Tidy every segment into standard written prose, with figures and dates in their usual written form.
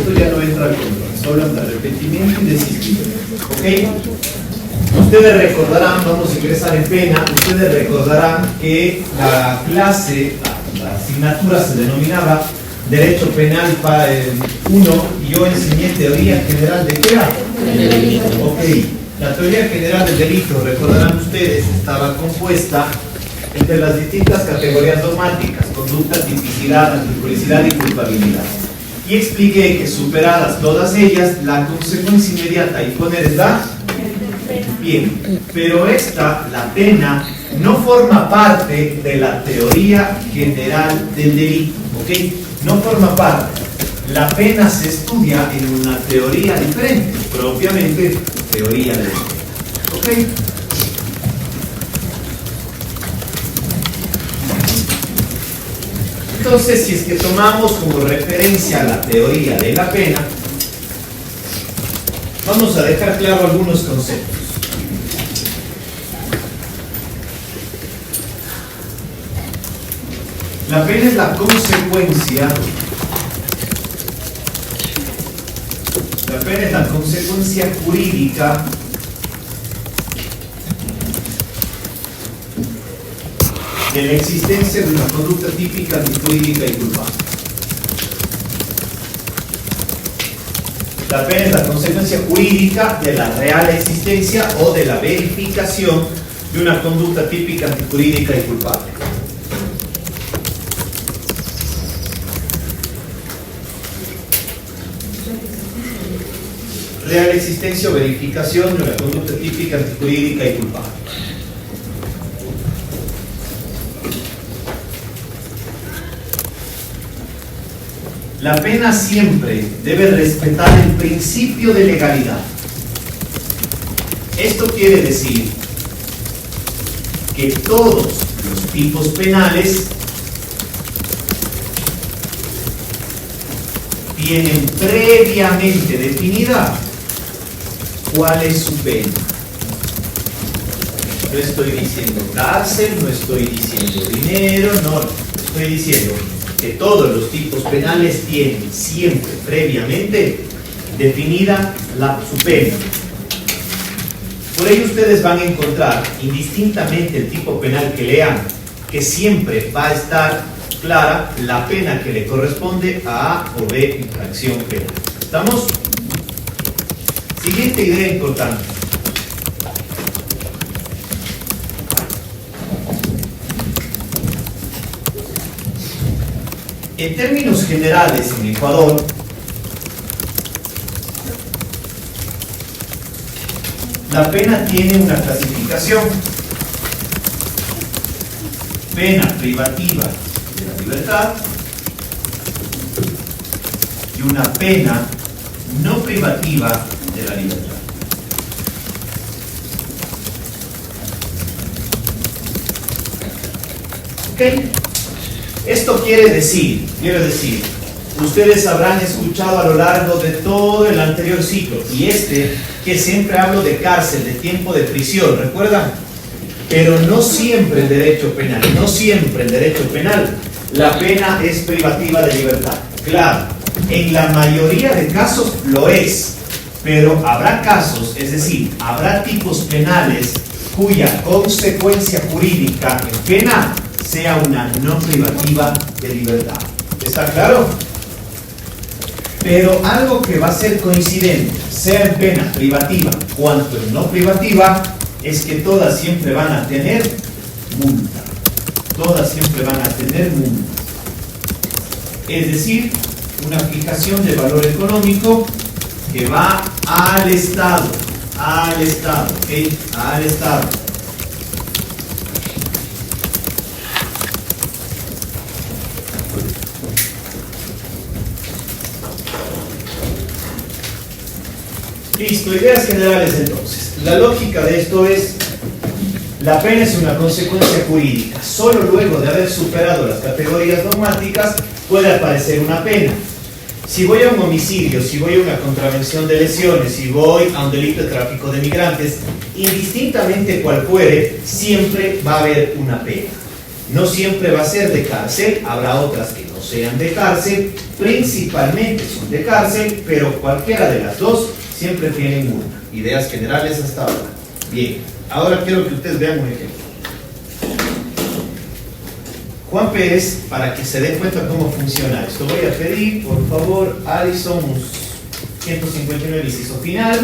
esto ya no entra al control, solo entra arrepentimiento y desistimiento. ¿Ok? Ustedes recordarán, vamos a ingresar en pena, ustedes recordarán que la clase, la asignatura se denominaba Derecho Penal para 1 y yo enseñé teoría general de ¿qué era? Del delito. Ok, la teoría general del delito, recordarán ustedes, estaba compuesta entre las distintas categorías dogmáticas: conducta, tipicidad, antipolicidad y culpabilidad. Y expliqué que superadas todas ellas, la consecuencia inmediata y poner es la bien. Pero esta, la pena, no forma parte de la teoría general del delito. ¿Ok? No forma parte. La pena se estudia en una teoría diferente, propiamente teoría del delito. ¿Ok? Entonces, si es que tomamos como referencia la teoría de la pena, vamos a dejar claro algunos conceptos. La pena es la consecuencia. La pena es la consecuencia jurídica de la existencia de una conducta típica, antijurídica y culpable. La pena es la consecuencia jurídica de la real existencia o de la verificación de una conducta típica, antijurídica y culpable. Real existencia o verificación de una conducta típica, antijurídica y culpable. La pena siempre debe respetar el principio de legalidad. Esto quiere decir que todos los tipos penales tienen previamente definida cuál es su pena. No estoy diciendo cárcel, no estoy diciendo dinero, no, estoy diciendo que todos los tipos penales tienen siempre previamente definida su pena. Por ello ustedes van a encontrar, indistintamente el tipo penal que lean, que siempre va a estar clara la pena que le corresponde a A o B infracción penal. ¿Estamos? Siguiente idea importante. En términos generales, en Ecuador, la pena tiene una clasificación: pena privativa de la libertad y una pena no privativa de la libertad. ¿Ok? Esto quiere decir, ustedes habrán escuchado a lo largo de todo el anterior ciclo, y que siempre hablo de cárcel, de tiempo de prisión, ¿recuerdan? Pero no siempre en derecho penal, la pena es privativa de libertad. Claro, en la mayoría de casos lo es, pero habrá casos, es decir, habrá tipos penales cuya consecuencia jurídica en pena sea una no privativa de libertad. ¿Está claro? Pero algo que va a ser coincidente, sea en pena privativa cuanto en no privativa, es que todas siempre van a tener multa. Todas siempre van a tener multa. Es decir, una fijación de valor económico que va al Estado, ¿ok? Al Estado. Listo, ideas generales entonces. La lógica de esto es: la pena es una consecuencia jurídica. Solo luego de haber superado las categorías dogmáticas puede aparecer una pena. Si voy a un homicidio, si voy a una contravención de lesiones, si voy a un delito de tráfico de migrantes, indistintamente cual fuere, siempre va a haber una pena. No siempre va a ser de cárcel, habrá otras que no sean de cárcel, principalmente son de cárcel, pero cualquiera de las dos siempre tienen multa. Ideas generales hasta ahora. Bien, ahora quiero que ustedes vean un ejemplo. Juan Pérez, para que se den cuenta cómo funciona esto, voy a pedir, por favor, Alison, un 159 inciso final,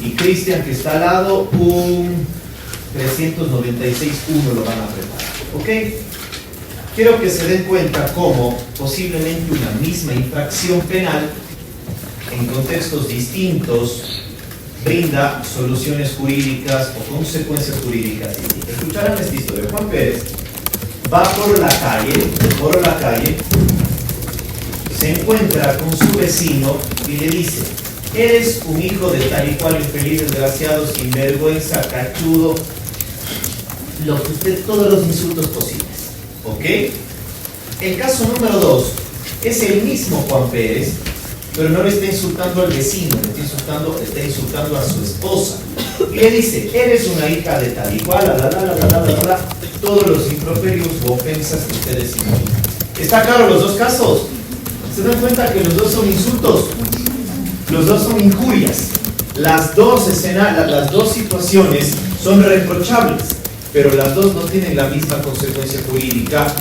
y Cristian, que está al lado, un 396.1 lo van a preparar, ¿ok? Quiero que se den cuenta cómo posiblemente una misma infracción penal, en contextos distintos, brinda soluciones jurídicas o consecuencias jurídicas distintas. Escucharán esta historia. Juan Pérez va por la calle, se encuentra con su vecino y le dice: eres un hijo de tal y cual, infeliz, desgraciado, sinvergüenza, cachudo, lo que usted, todos los insultos posibles, ¿ok? El caso número 2 es el mismo Juan Pérez, pero no le está insultando al vecino, le está insultando a su esposa. Y le dice: eres una hija de tal y cual, todos los improperios u ofensas que ustedes imaginan. ¿Está claro los dos casos? ¿Se dan cuenta que los dos son insultos? Los dos son injurias. Las dos situaciones son reprochables, pero las dos no tienen la misma consecuencia jurídica.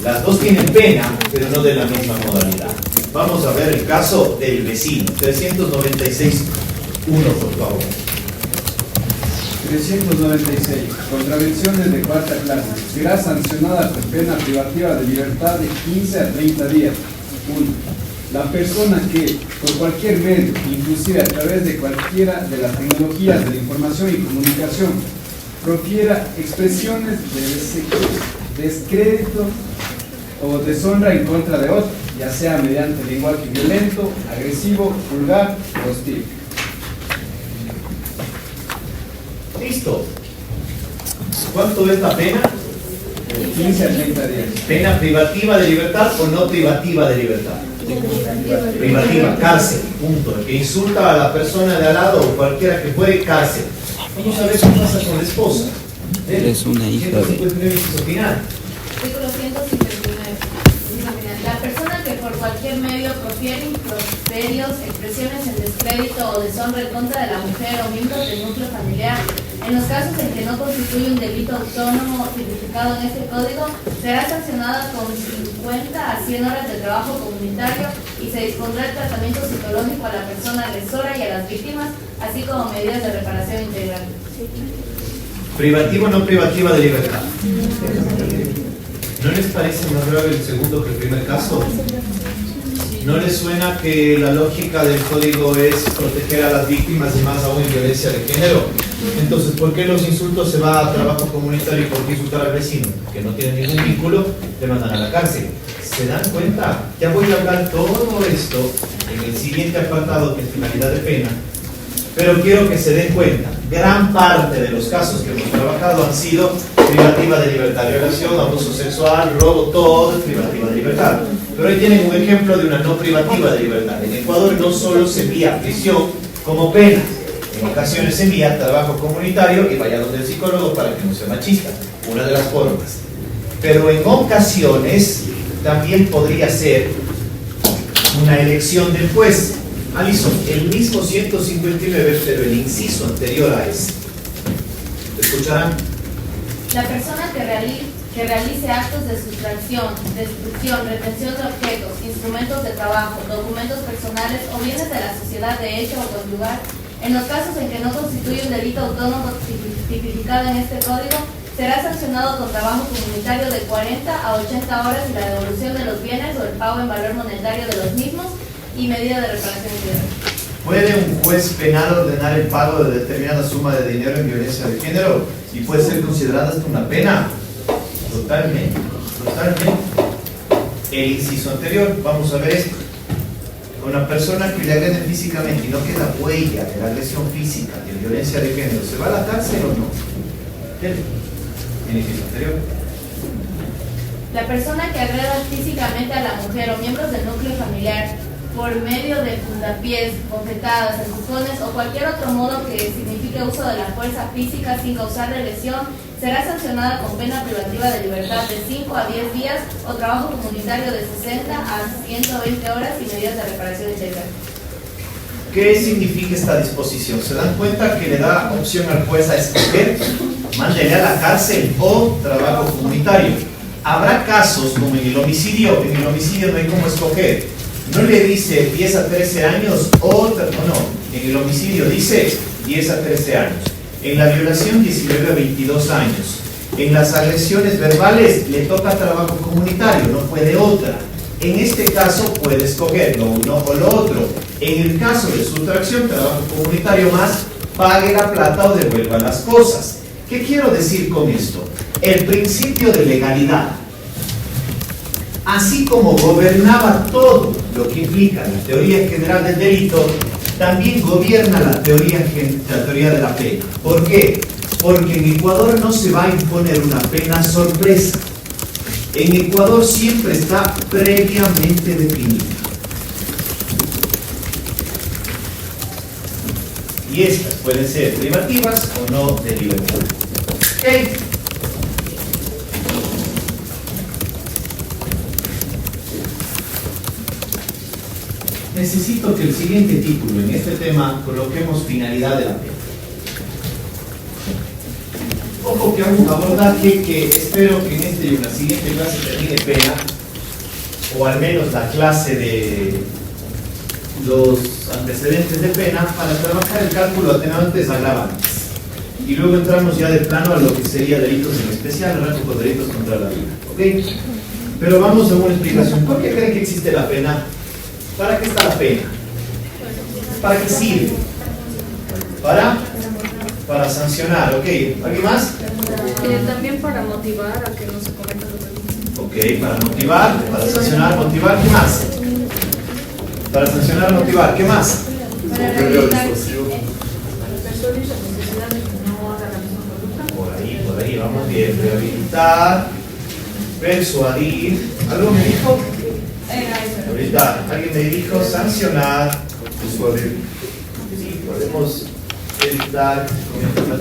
Las dos tienen pena, pero no de la misma modalidad. Vamos a ver el caso del vecino. 396.1, por favor. 396. Contravenciones de cuarta clase. Será sancionada con pena privativa de libertad de 15 a 30 días. 1. La persona que, por cualquier medio, inclusive a través de cualquiera de las tecnologías de la información y comunicación, profiera expresiones de descrédito o deshonra en contra de otro, ya sea mediante lenguaje violento, agresivo, vulgar o hostil. Listo. ¿Cuánto es la pena? 15 a 30 días. ¿Pena privativa de libertad o no privativa de libertad? Privativa, cárcel, punto. El que insulta a la persona de al lado o cualquiera que fuere, cárcel. Vamos a ver qué pasa con la esposa. Eres una hija de... 159 inciso final. Artículo 159. La persona que por cualquier medio profiere improperios, expresiones en descrédito o deshonra en contra de la mujer o miembros del núcleo familiar, en los casos en que no constituye un delito autónomo tipificado en este código, será sancionada con 50 a 100 horas de trabajo comunitario y se dispondrá el tratamiento psicológico a la persona agresora y a las víctimas, así como medidas de reparación integral. ¿Privativo o no privativa de libertad? ¿No les parece más grave el segundo que el primer caso? ¿No les suena que la lógica del código es proteger a las víctimas y más aún en violencia de género? Entonces, ¿por qué los insultos se va a trabajo comunitario y por qué insultar al vecino? Que no tiene ningún vínculo, te mandan a la cárcel. ¿Se dan cuenta? Ya voy a hablar todo esto en el siguiente apartado, que es finalidad de pena, pero quiero que se den cuenta, gran parte de los casos que hemos trabajado han sido privativa de libertad, violación, abuso sexual, robo, todo es privativa de libertad. Pero ahí tienen un ejemplo de una no privativa de libertad. En Ecuador no solo se envía prisión como pena, en ocasiones se envía trabajo comunitario y vaya donde el psicólogo para que no sea machista, una de las formas. Pero en ocasiones también podría ser una elección del juez. Alison, el mismo 159, pero el inciso anterior a ese. ¿Escucharán? La persona que realice actos de sustracción, destrucción, retención de objetos, instrumentos de trabajo, documentos personales o bienes de la sociedad de hecho o conyugal, en los casos en que no constituye un delito autónomo tipificado en este código, será sancionado con trabajo comunitario de 40 a 80 horas y la devolución de los bienes o el pago en valor monetario de los mismos y medida de reparación integral. ¿Puede un juez penal ordenar el pago de determinada suma de dinero en violencia de género y puede ser considerada hasta una pena? Totalmente, totalmente. El inciso anterior, vamos a ver esto. Con la persona que le agreden físicamente y no queda huella de la agresión física, de violencia de género, ¿se va a la cárcel o no? El inciso anterior. La persona que agreda físicamente a la mujer o miembros del núcleo familiar por medio de puntapiés, bofetadas, empujones o cualquier otro modo que signifique uso de la fuerza física sin causarle lesión, será sancionada con pena privativa de libertad de 5 a 10 días o trabajo comunitario de 60 a 120 horas y medidas de reparación integral. ¿Qué significa esta disposición? ¿Se dan cuenta que le da opción al juez a escoger mantener a la cárcel o trabajo comunitario? Habrá casos como en el homicidio no hay cómo escoger. No le dice 10 a 13 años o no, en el homicidio dice 10 a 13 años. En la violación 19 a 22 años. En las agresiones verbales le toca trabajo comunitario, no puede otra. En este caso puede escoger lo uno o lo otro. En el caso de sustracción, trabajo comunitario más, pague la plata o devuelva las cosas. ¿Qué quiero decir con esto? El principio de legalidad, así como gobernaba todo lo que implica la teoría general del delito, también gobierna la teoría de la pena. ¿Por qué? Porque en Ecuador no se va a imponer una pena sorpresa. En Ecuador siempre está previamente definida. Y estas pueden ser privativas o no de libertad. ¿Ok? Necesito que el siguiente título en este tema coloquemos finalidad de la pena. Ojo que hay un abordaje que espero que en esta y en la siguiente clase termine pena, o al menos la clase de los antecedentes de pena, para trabajar el cálculo de atenuantes agravantes. Y luego entramos ya de plano a lo que sería delitos en especial, rango de delitos contra la vida. ¿Ok? Pero vamos a una explicación. ¿Por qué creen que existe la pena? ¿Para qué está la pena? ¿Para qué sirve? Para sancionar, ¿ok? ¿Alguien más? También para motivar a que no se cometan los delitos. Ok, para motivar, para sancionar, motivar, ¿qué más? Para sancionar, motivar, ¿qué más? Para rehabilitar. Por ahí, vamos bien. Rehabilitar, persuadir. ¿Algo me dijo? Ahorita, alguien me dijo sancionar, persuadir. Sí, podemos evitar.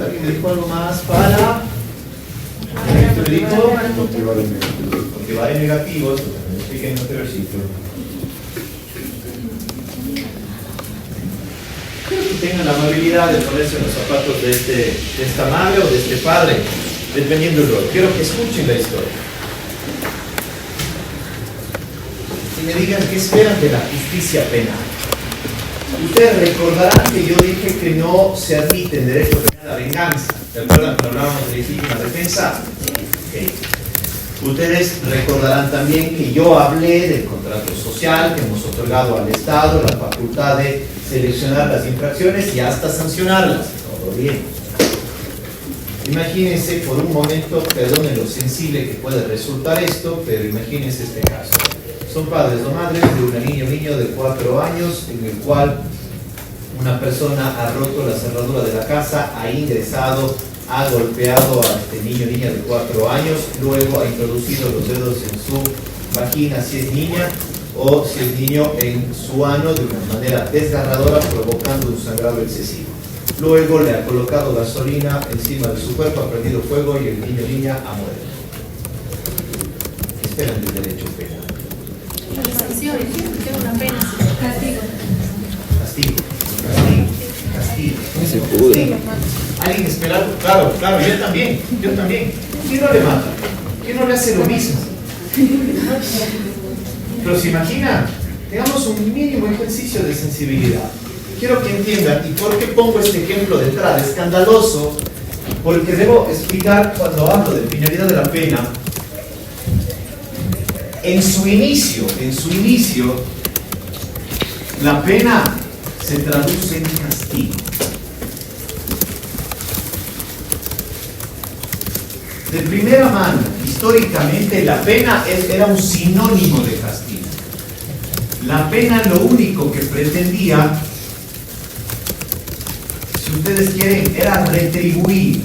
¿Alguien me dijo algo más para? ¿Esto le dijo? Motivar en negativos. Expliquen en otro versículo. Quiero que tengan la amabilidad de ponerse en los zapatos de esta madre o de este padre, dependiendo del rol. Quiero que escuchen la historia y me digan qué esperan de la justicia penal. Ustedes recordarán que yo dije que no se admite en derecho penal la venganza. ¿Recuerdan que hablábamos de legítima defensa? Okay. Ustedes recordarán también que yo hablé del contrato social que hemos otorgado al Estado, la facultad de seleccionar las infracciones y hasta sancionarlas. Todo bien. Imagínense por un momento, perdonen lo sensible que puede resultar esto, pero imagínense este caso. Son padres o madres de una niña o niño de 4 años en el cual una persona ha roto la cerradura de la casa, ha ingresado, ha golpeado a este niño o niña de 4 años, luego ha introducido los dedos en su vagina si es niña, o si es niño en su ano de una manera desgarradora, provocando un sangrado excesivo. Luego le ha colocado gasolina encima de su cuerpo, ha prendido fuego y el niño o niña ha muerto. ¿Qué esperan del derecho penal? Sanción, que una pena, castigo. Castigo. ¿Alguien espera algo? Claro, yo también. ¿Quién no le mata? ¿Quién no le hace lo mismo? Pero se imagina, tengamos un mínimo ejercicio de sensibilidad. Quiero que entiendan, ¿y por qué pongo este ejemplo de entrada? Escandaloso, porque debo explicar cuando hablo de finalidad de la pena. En su inicio, la pena se traduce en castigo. De primera mano, históricamente, la pena era un sinónimo de castigo. La pena lo único que pretendía, si ustedes quieren, era retribuir.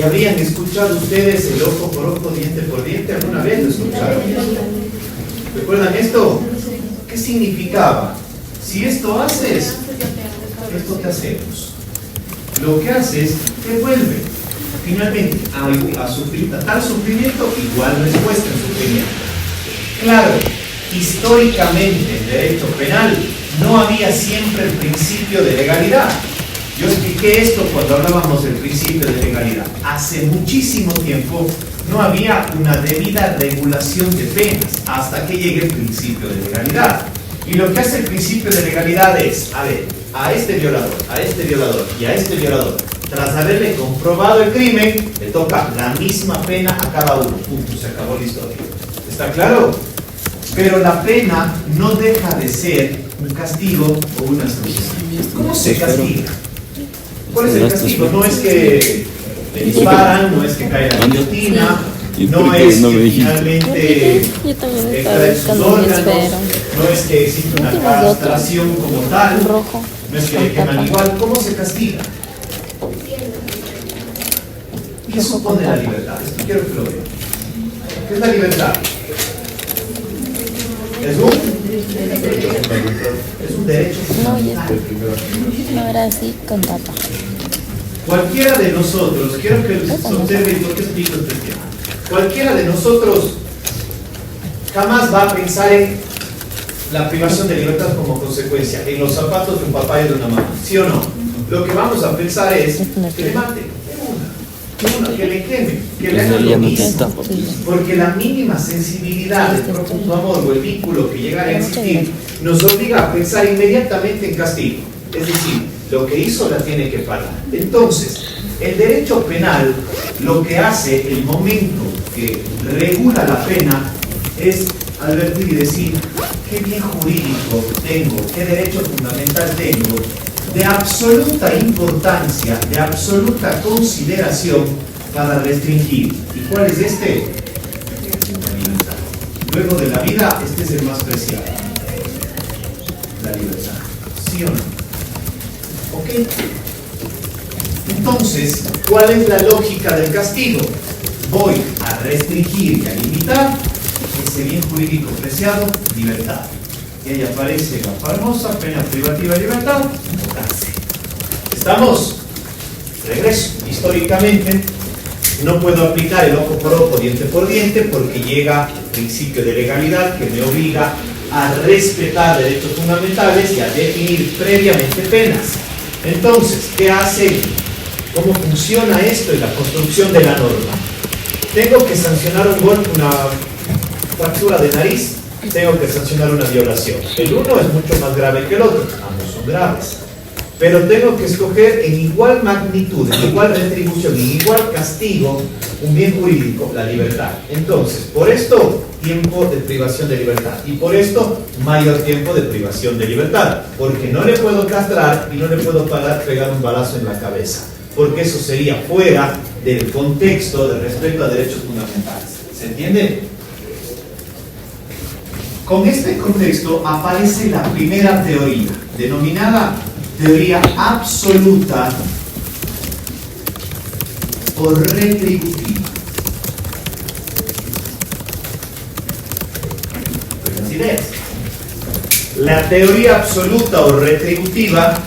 ¿Y habrían escuchado ustedes el ojo por ojo, diente por diente? ¿Alguna vez lo escucharon? ¿Recuerdan esto? ¿Qué significaba? Si esto haces, esto te hacemos. Lo que haces, te vuelve. Finalmente, a sufrir tal sufrimiento, igual respuesta en sufrimiento. Claro, históricamente en derecho penal no había siempre el principio de legalidad. Yo expliqué esto cuando hablábamos del principio de legalidad. Hace muchísimo tiempo no había una debida regulación de penas hasta que llegue el principio de legalidad. Y lo que hace el principio de legalidad es, a ver, a este violador y a este violador, tras haberle comprobado el crimen, le toca la misma pena a cada uno. Punto, se acabó la historia. ¿Está claro? Pero la pena no deja de ser un castigo o una sanción. ¿Cómo se castiga? ¿Cuál es el castigo? No es que le disparan, no es que cae la guillotina, no es que finalmente extrae sus órganos, no es que existe una castración como tal, no es que le queman igual. ¿Cómo se castiga? ¿Qué supone la libertad? Esto quiero que lo vean. ¿Qué es la libertad? Es un derecho fundamental. No era así con tapa. Cualquiera de nosotros, quiero que se observe por qué explico este tema. Cualquiera de nosotros jamás va a pensar en la privación de libertad como consecuencia, en los zapatos de un papá y de una mamá, ¿sí o no? Lo que vamos a pensar es que le maten, que le quemen, que le hagan lo mismo, porque la mínima sensibilidad, el profundo amor o el vínculo que llegara a existir nos obliga a pensar inmediatamente en castigo, es decir, lo que hizo la tiene que pagar. Entonces, el derecho penal lo que hace, el momento que regula la pena, es advertir y decir qué bien jurídico tengo, qué derecho fundamental tengo, de absoluta importancia, de absoluta consideración para restringir. ¿Y cuál es este? La libertad. Luego de la vida, este es el más preciado. La libertad. ¿Sí o no? ¿Ok? Entonces, ¿cuál es la lógica del castigo? Voy a restringir y a limitar ese bien jurídico preciado, libertad. Y ahí aparece la famosa pena privativa de libertad, cárcel. ¿Estamos? Regreso. Históricamente no puedo aplicar el ojo por ojo, diente por diente, porque llega el principio de legalidad que me obliga a respetar derechos fundamentales y a definir previamente penas. Entonces, ¿qué hace? ¿Cómo funciona esto en la construcción de la norma? Tengo que sancionar un golpe, una fractura de nariz, tengo que sancionar una violación. El uno es mucho más grave que el otro, ambos son graves. Pero tengo que escoger en igual magnitud, en igual retribución, en igual castigo, un bien jurídico, la libertad. Entonces, por esto, tiempo de privación de libertad. Y por esto, mayor tiempo de privación de libertad. Porque no le puedo castrar y no le puedo pegar un balazo en la cabeza. Porque eso sería fuera del contexto de respeto a derechos fundamentales. ¿Se entiende? Con este contexto aparece la primera teoría, denominada teoría absoluta o retributiva. Buenas ideas. La teoría absoluta o retributiva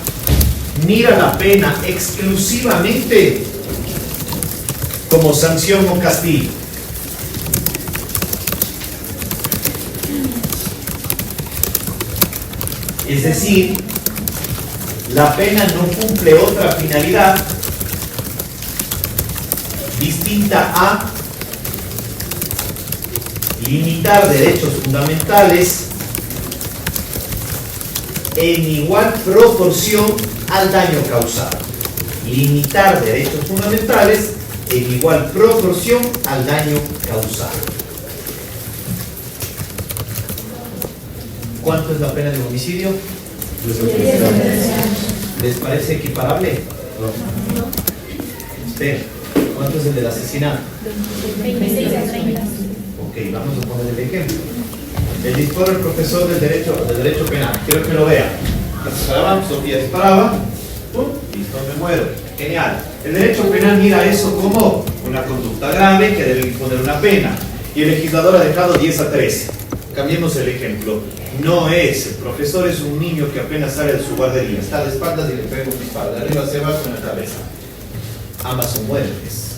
mira la pena exclusivamente como sanción o castigo. Es decir, la pena no cumple otra finalidad distinta a limitar derechos fundamentales en igual proporción al daño causado. Limitar derechos fundamentales en igual proporción al daño causado. ¿Cuánto es la pena de homicidio? ¿Les parece equiparable? No. ¿Cuánto es el del asesinato? 26 a 30. Ok, vamos a poner el ejemplo. El disparo del profesor del derecho penal. Quiero que lo vean. Disparaban, Sofía disparaba. Listo, me muero. Genial. El derecho penal mira eso como una conducta grave que debe imponer una pena. Y el legislador ha dejado 10 a 13. Cambiemos el ejemplo. No es, el profesor es un niño que apenas sale de su guardería, está de espaldas y le pega un disparo, de arriba hacia abajo en la cabeza. Ambas son muertes,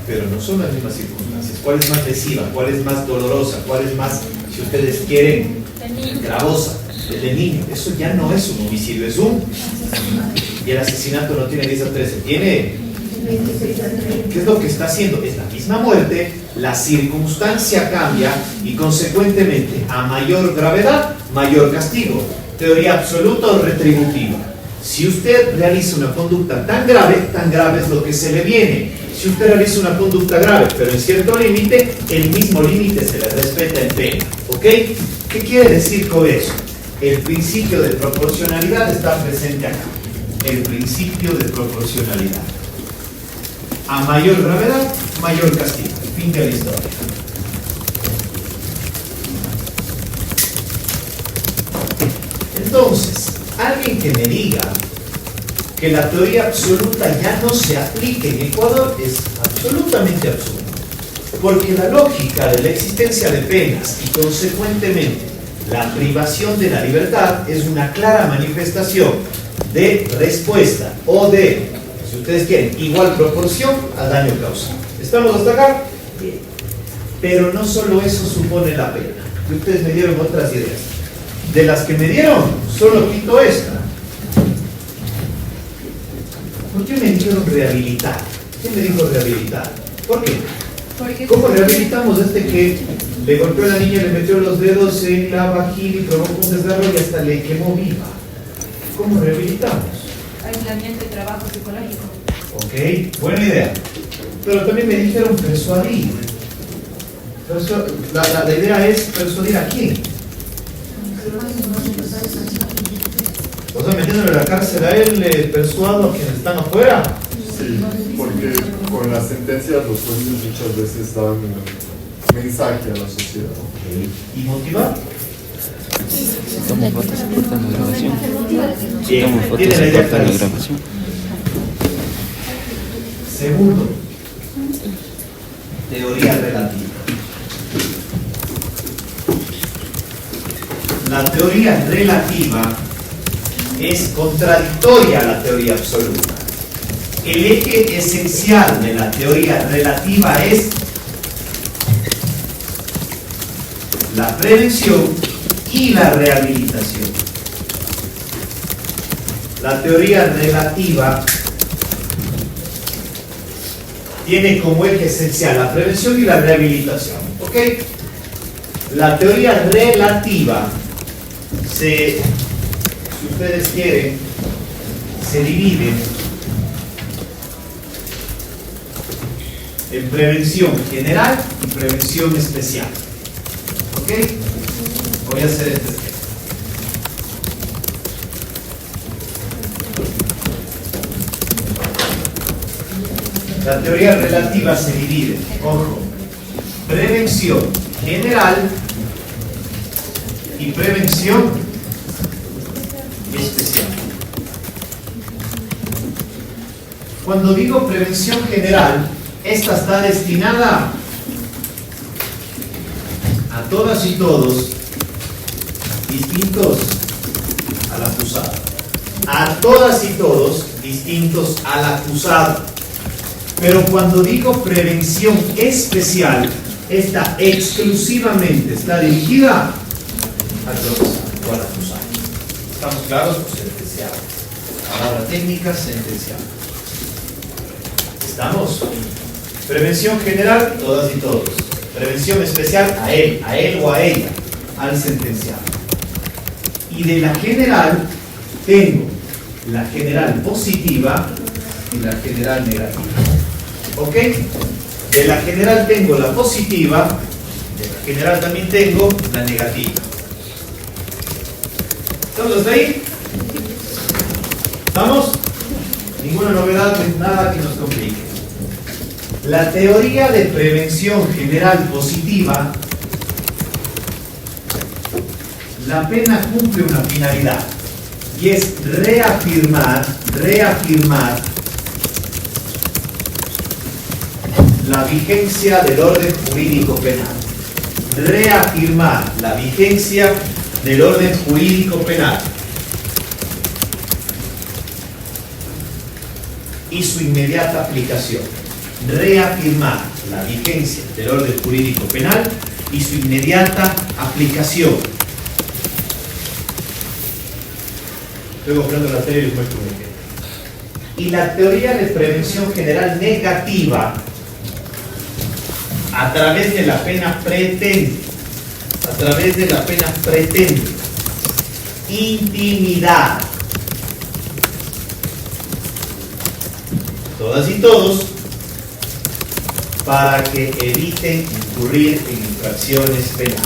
pero no son las mismas circunstancias. ¿Cuál es más lesiva? ¿Cuál es más dolorosa? ¿Cuál es más, si ustedes quieren, gravosa? El de niño. Eso ya no es un homicidio, es un... Y el asesinato no tiene 10 a 13, tiene... ¿Qué es lo que está haciendo? Es la misma muerte, la circunstancia cambia y consecuentemente a mayor gravedad, mayor castigo. Teoría absoluta o retributiva. Si usted realiza una conducta tan grave es lo que se le viene. Si usted realiza una conducta grave, pero en cierto límite, el mismo límite se le respeta en pena. ¿Ok? ¿Qué quiere decir con eso? El principio de proporcionalidad está presente acá. El principio de proporcionalidad. A mayor gravedad, mayor castigo. Fin de la historia. Entonces, alguien que me diga que la teoría absoluta ya no se aplique en Ecuador es absolutamente absurdo. Porque la lógica de la existencia de penas y consecuentemente la privación de la libertad es una clara manifestación de respuesta o de, si ustedes quieren, igual proporción al daño causado. ¿Estamos hasta acá? Bien. Pero no solo eso supone la pena. Y ustedes me dieron otras ideas. De las que me dieron, solo quito esta. ¿Por qué me dijeron rehabilitar? ¿Quién me dijo rehabilitar? ¿Por qué? ¿Cómo rehabilitamos a este que le golpeó a la niña, le metió los dedos en la vagina y provocó un desgarro y hasta le quemó viva? ¿Cómo rehabilitamos? Aislamiento y trabajo psicológico. Ok, buena idea. Pero también me dijeron persuadir. La idea es persuadir a quién. O sea, metiéndole a la cárcel a él, le persuado a quienes están afuera. Sí, porque con las sentencias los jueces muchas veces dan un mensaje a la sociedad. Okay. ¿Y motivar? Tomo fotos y cortando grabación. Bien, Tomo fotos tiene la y idea cortando clarísima. grabación. Segundo, teoría relativa. La teoría relativa es contradictoria a la teoría absoluta. El eje esencial de la teoría relativa es la prevención y la rehabilitación. La teoría relativa tiene como eje esencial la prevención y la rehabilitación. ¿Ok? La teoría relativa si ustedes quieren, se divide en prevención general y prevención especial. ¿Ok? Voy a hacer este esquema. La teoría relativa se divide, ojo, prevención general y prevención especial. Cuando digo prevención general, esta está destinada a todas y todos distintos al acusado. A todas y todos distintos al acusado. Pero cuando digo prevención especial, esta exclusivamente está dirigida al procesado o al acusado. ¿Estamos claros? Pues sentenciado. Palabra técnica, sentenciado. ¿Estamos? Prevención general, todas y todos. Prevención especial, a él o a ella, al sentenciado. Y de la general, tengo la general positiva y la general negativa. ¿Ok? De la general tengo la positiva, de la general también tengo la negativa. ¿Estamos hasta ahí? ¿Estamos? Ninguna novedad, nada que nos complique. La teoría de prevención general positiva, la pena cumple una finalidad y es reafirmar la vigencia del orden jurídico penal. Reafirmar la vigencia del orden jurídico penal y su inmediata aplicación. Reafirmar la vigencia del orden jurídico penal y su inmediata aplicación. Luego prendo la tele y les muestro un ejemplo. Y la teoría de prevención general negativa a través de la pena pretende, intimidar todas y todos para que eviten incurrir en infracciones penales.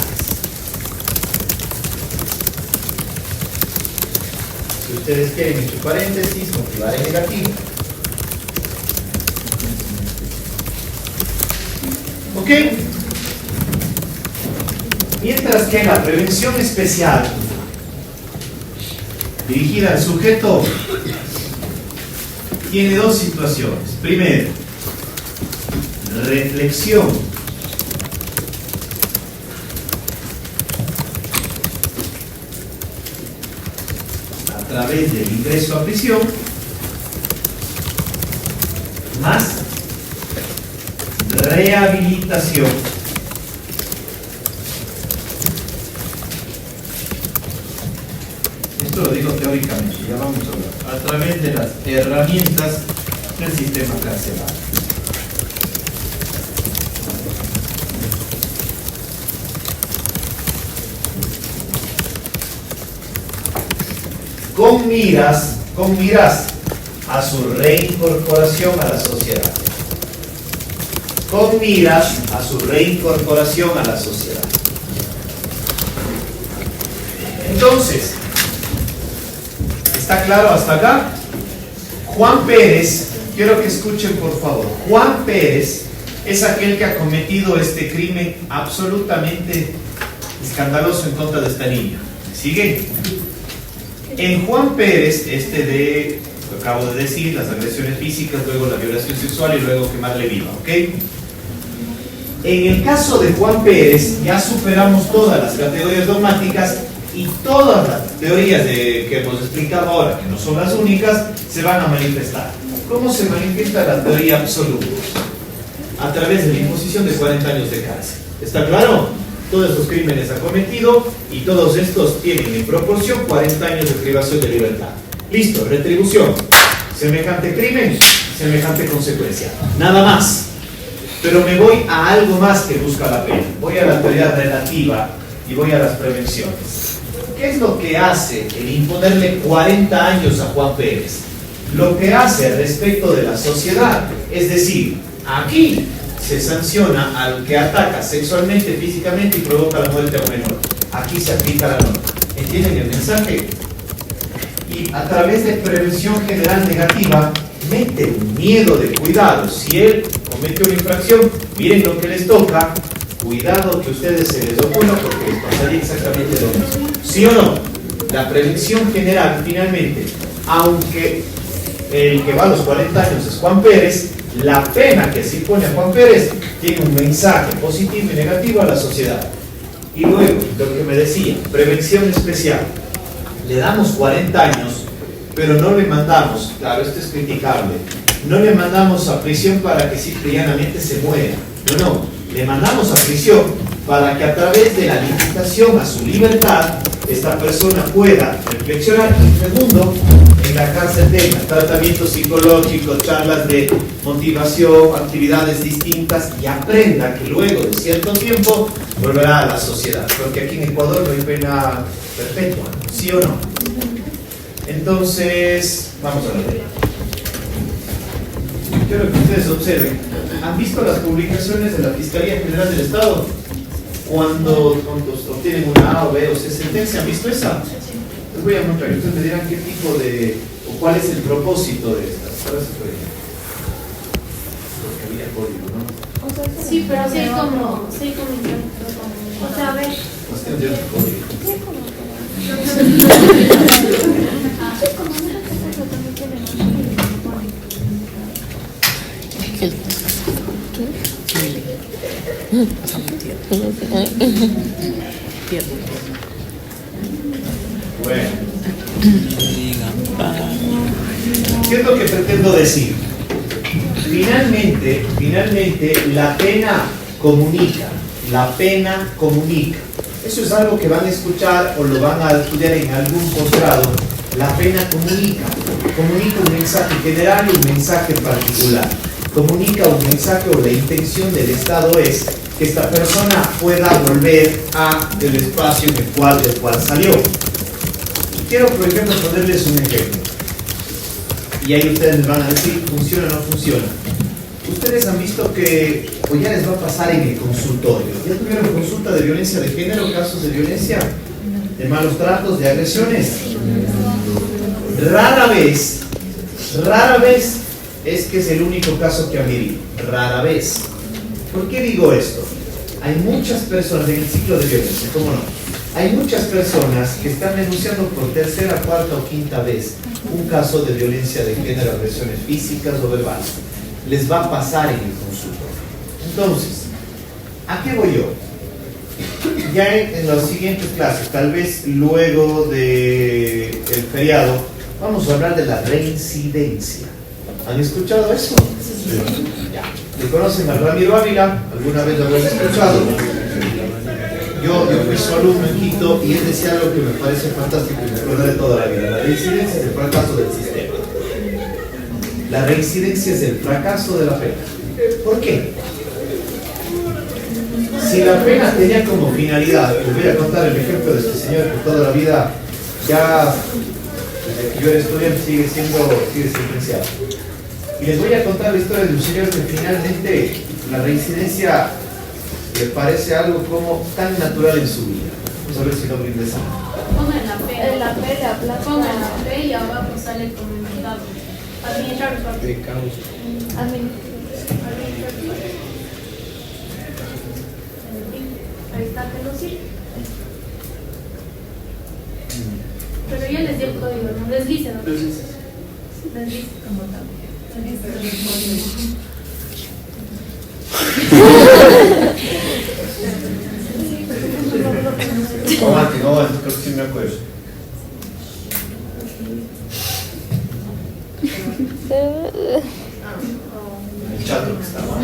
Si ustedes quieren, entre paréntesis, motivar en negativo. ¿Ok? Mientras que la prevención especial dirigida al sujeto tiene dos situaciones. Primero, reflexión. A través del ingreso a prisión, más rehabilitación. Esto lo digo teóricamente, ya vamos a hablar. A través de las herramientas del sistema carcelario. Con miras a su reincorporación a la sociedad. Con miras a su reincorporación a la sociedad. Entonces, ¿está claro hasta acá? Juan Pérez, quiero que escuchen por favor. Juan Pérez es aquel que ha cometido este crimen absolutamente escandaloso en contra de esta niña. ¿Sigue? En Juan Pérez, lo acabo de decir, las agresiones físicas, luego la violación sexual y luego quemarle viva, ¿ok? En el caso de Juan Pérez, ya superamos todas las categorías dogmáticas y todas las teorías que hemos explicado ahora, que no son las únicas, se van a manifestar. ¿Cómo se manifiesta la teoría absoluta? A través de la imposición de 40 años de cárcel. ¿Está claro? Todos estos crímenes ha cometido y todos estos tienen en proporción 40 años de privación de libertad. Listo, retribución. Semejante crimen, semejante consecuencia. Nada más. Pero me voy a algo más que busca la pena. Voy a la teoría relativa y voy a las prevenciones. ¿Qué es lo que hace el imponerle 40 años a Juan Pérez? Lo que hace respecto de la sociedad. Es decir, aquí se sanciona al que ataca sexualmente, físicamente y provoca la muerte a un menor. Aquí se aplica la norma. ¿Entienden el mensaje? Y a través de prevención general negativa, mete un miedo de cuidado. Si él comete una infracción, miren lo que les toca. Cuidado que a ustedes se les ocurra porque les pasaría exactamente lo mismo. ¿Sí o no? La prevención general, finalmente, aunque el que va a los 40 años es Juan Pérez, la pena que se impone a Juan Pérez tiene un mensaje positivo y negativo a la sociedad. Y luego, lo que me decía, prevención especial. Le damos 40 años, pero no le mandamos, claro, esto es criticable, no le mandamos a prisión para que simple y llanamente se muera. No, le mandamos a prisión para que a través de la limitación a su libertad, esta persona pueda reflexionar. Y segundo, en la cárcel tenga tratamiento psicológico, charlas de motivación, actividades distintas y aprenda que luego de cierto tiempo volverá a la sociedad. Porque aquí en Ecuador no hay pena perpetua, ¿sí o no? Entonces, vamos a ver. Quiero que ustedes observen. ¿Han visto las publicaciones de la Fiscalía General del Estado? Cuando obtienen una A o B o C sentencia, ¿han visto esa? Les voy a mostrar, ustedes me dirán qué tipo de, o cuál es el propósito de estas. Ahora se puede. Porque había código, ¿no? Sí, pero sí como o sea, a ver. Cuestión de otro código. Bueno. ¿Qué es lo que pretendo decir? Finalmente, la pena comunica. La pena comunica. Eso es algo que van a escuchar o lo van a estudiar en algún posgrado. La pena comunica. Comunica un mensaje general y un mensaje particular. Comunica un mensaje o la intención del Estado es que esta persona pueda volver al espacio del cual salió. Quiero, por ejemplo, ponerles un ejemplo. Y ahí ustedes van a decir, ¿funciona o no funciona? Ustedes han visto que, o ya les va a pasar en el consultorio, ¿ya tuvieron consulta de violencia de género, casos de violencia, de malos tratos, de agresiones? Rara vez es que es el único caso que han vivido. Rara vez. ¿Por qué digo esto? Hay muchas personas en el ciclo de violencia, ¿cómo no? Hay muchas personas que están denunciando por tercera, cuarta o quinta vez un caso de violencia de género, agresiones físicas o verbales. Les va a pasar en el consultorio. Entonces, ¿a qué voy yo? Ya en las siguientes clases, tal vez luego del feriado, vamos a hablar de la reincidencia. ¿Han escuchado eso? Sí. Ya. ¿Le conocen a Ramiro Ávila? ¿Alguna vez lo habrán escuchado? Yo fui su alumno en Quito y él decía algo que me parece fantástico y me acuerdo de toda la vida. La reincidencia es el fracaso del sistema. La reincidencia es el fracaso de la pena. ¿Por qué? Si la pena tenía como finalidad, les voy a contar el ejemplo de este señor que toda la vida, ya desde que yo era estudiante, sigue sentenciado. Y les voy a contar la historia de un señor que finalmente la reincidencia le parece algo como tan natural en su vida. Vamos a ver si lo ingresa. Pongan la P, pongan la P y abajo sale comunicado. Administrar ahí está, que lo sigue. Pero ya les di el código, ¿no? Deslice, ¿no? Deslice como tal. No, creo que sí me acuerdo. El chato que está mal.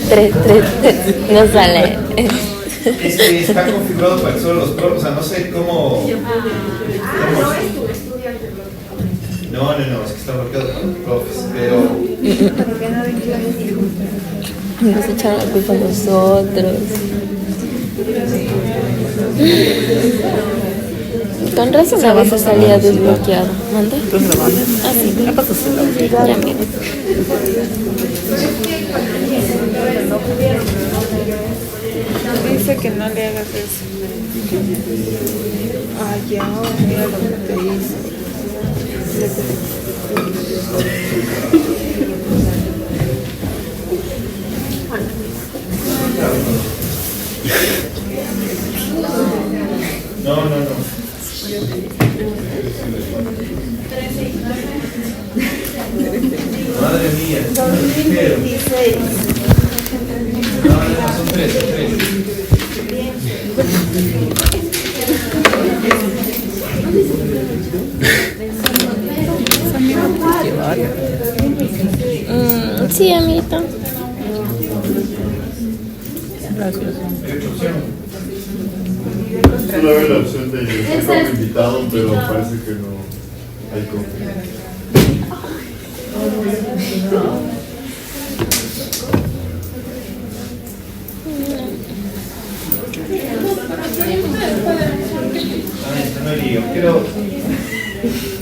Tres. No sale. Es que está configurado para que solo los profes, o sea, no sé cómo. No, es que está bloqueado para los profes, pero. Nos echaron la culpa a nosotros. Con razón a veces salía desbloqueado. ¿Manda? Ah, sí. Ya, mira. Dice que no le hagas eso. Ah, ya, mira lo que te hice. No. Madre mía. 2016. No, son tres. Sí, amiguita. Solo veo la opción de estar como invitado, pero parece que no hay confianza. No lío.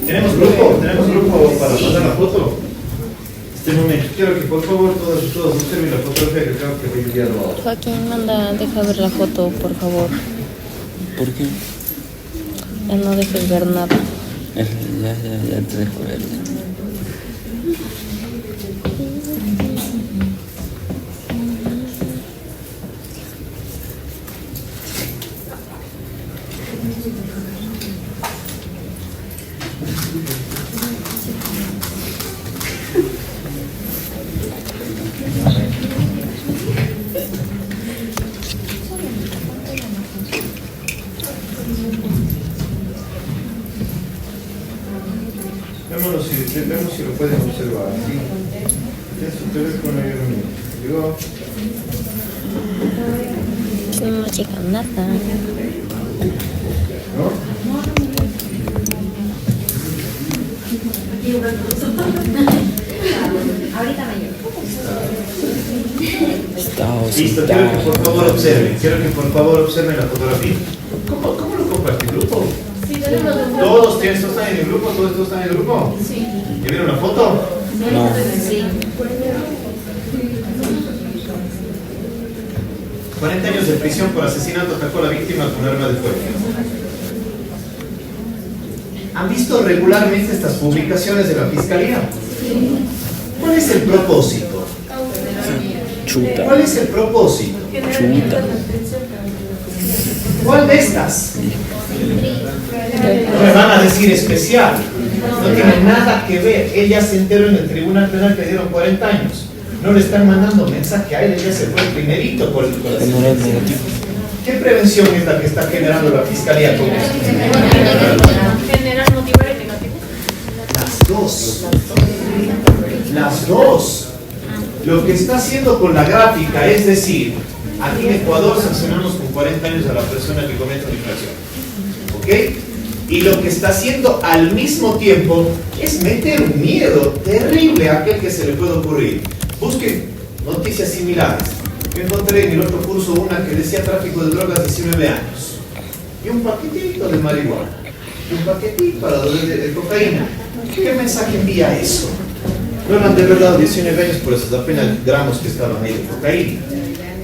¿Tenemos grupo para pasar la foto? Este momento, quiero que por favor todos observen la fotografía que creo que voy a enviar ahora. Joaquín, deja ver la foto, por favor. ¿Por qué? Ya no dejes ver nada. Ya te dejo ver. Vemos si lo pueden observar. ¿Sí? En su teléfono hay un llegó. No llega nada. ¿No? Ahorita me llevo. Listo, quiero que por favor observen. Quiero que por favor observen la fotografía. ¿Cómo lo compartí el grupo? Sí, tenemos un grupo. ¿Todos están en el grupo? ¿Todos estos están en el grupo? Sí. ¿Ya vieron la foto? No. Sí. 40 años de prisión por asesinato, atacó a la víctima con arma de fuego. ¿Han visto regularmente estas publicaciones de la Fiscalía? ¿Cuál es el propósito? Chuta. ¿Cuál es el propósito? Chuta. ¿Cuál de estas? No me van a decir especial. No tiene nada que ver. Ella se enteró en el tribunal penal que dieron 40 años. No le están mandando mensaje a él, ella se fue primerito por el corazón. ¿Qué prevención es la que está generando la Fiscalía con esto? General, motivar y negativo. Las dos. Las dos. Lo que está haciendo con la gráfica es decir, aquí en Ecuador sancionamos con 40 años a la persona que comete una infracción. ¿Ok? Y lo que está haciendo al mismo tiempo es meter un miedo terrible a aquel que se le puede ocurrir. Busquen noticias similares. Yo encontré en el otro curso una que decía tráfico de drogas 19 años. Y un paquetito de marihuana. Y un paquetito de cocaína. ¿Qué mensaje envía eso? No eran de verdad 19 años, por esos apenas gramos que estaban ahí de cocaína.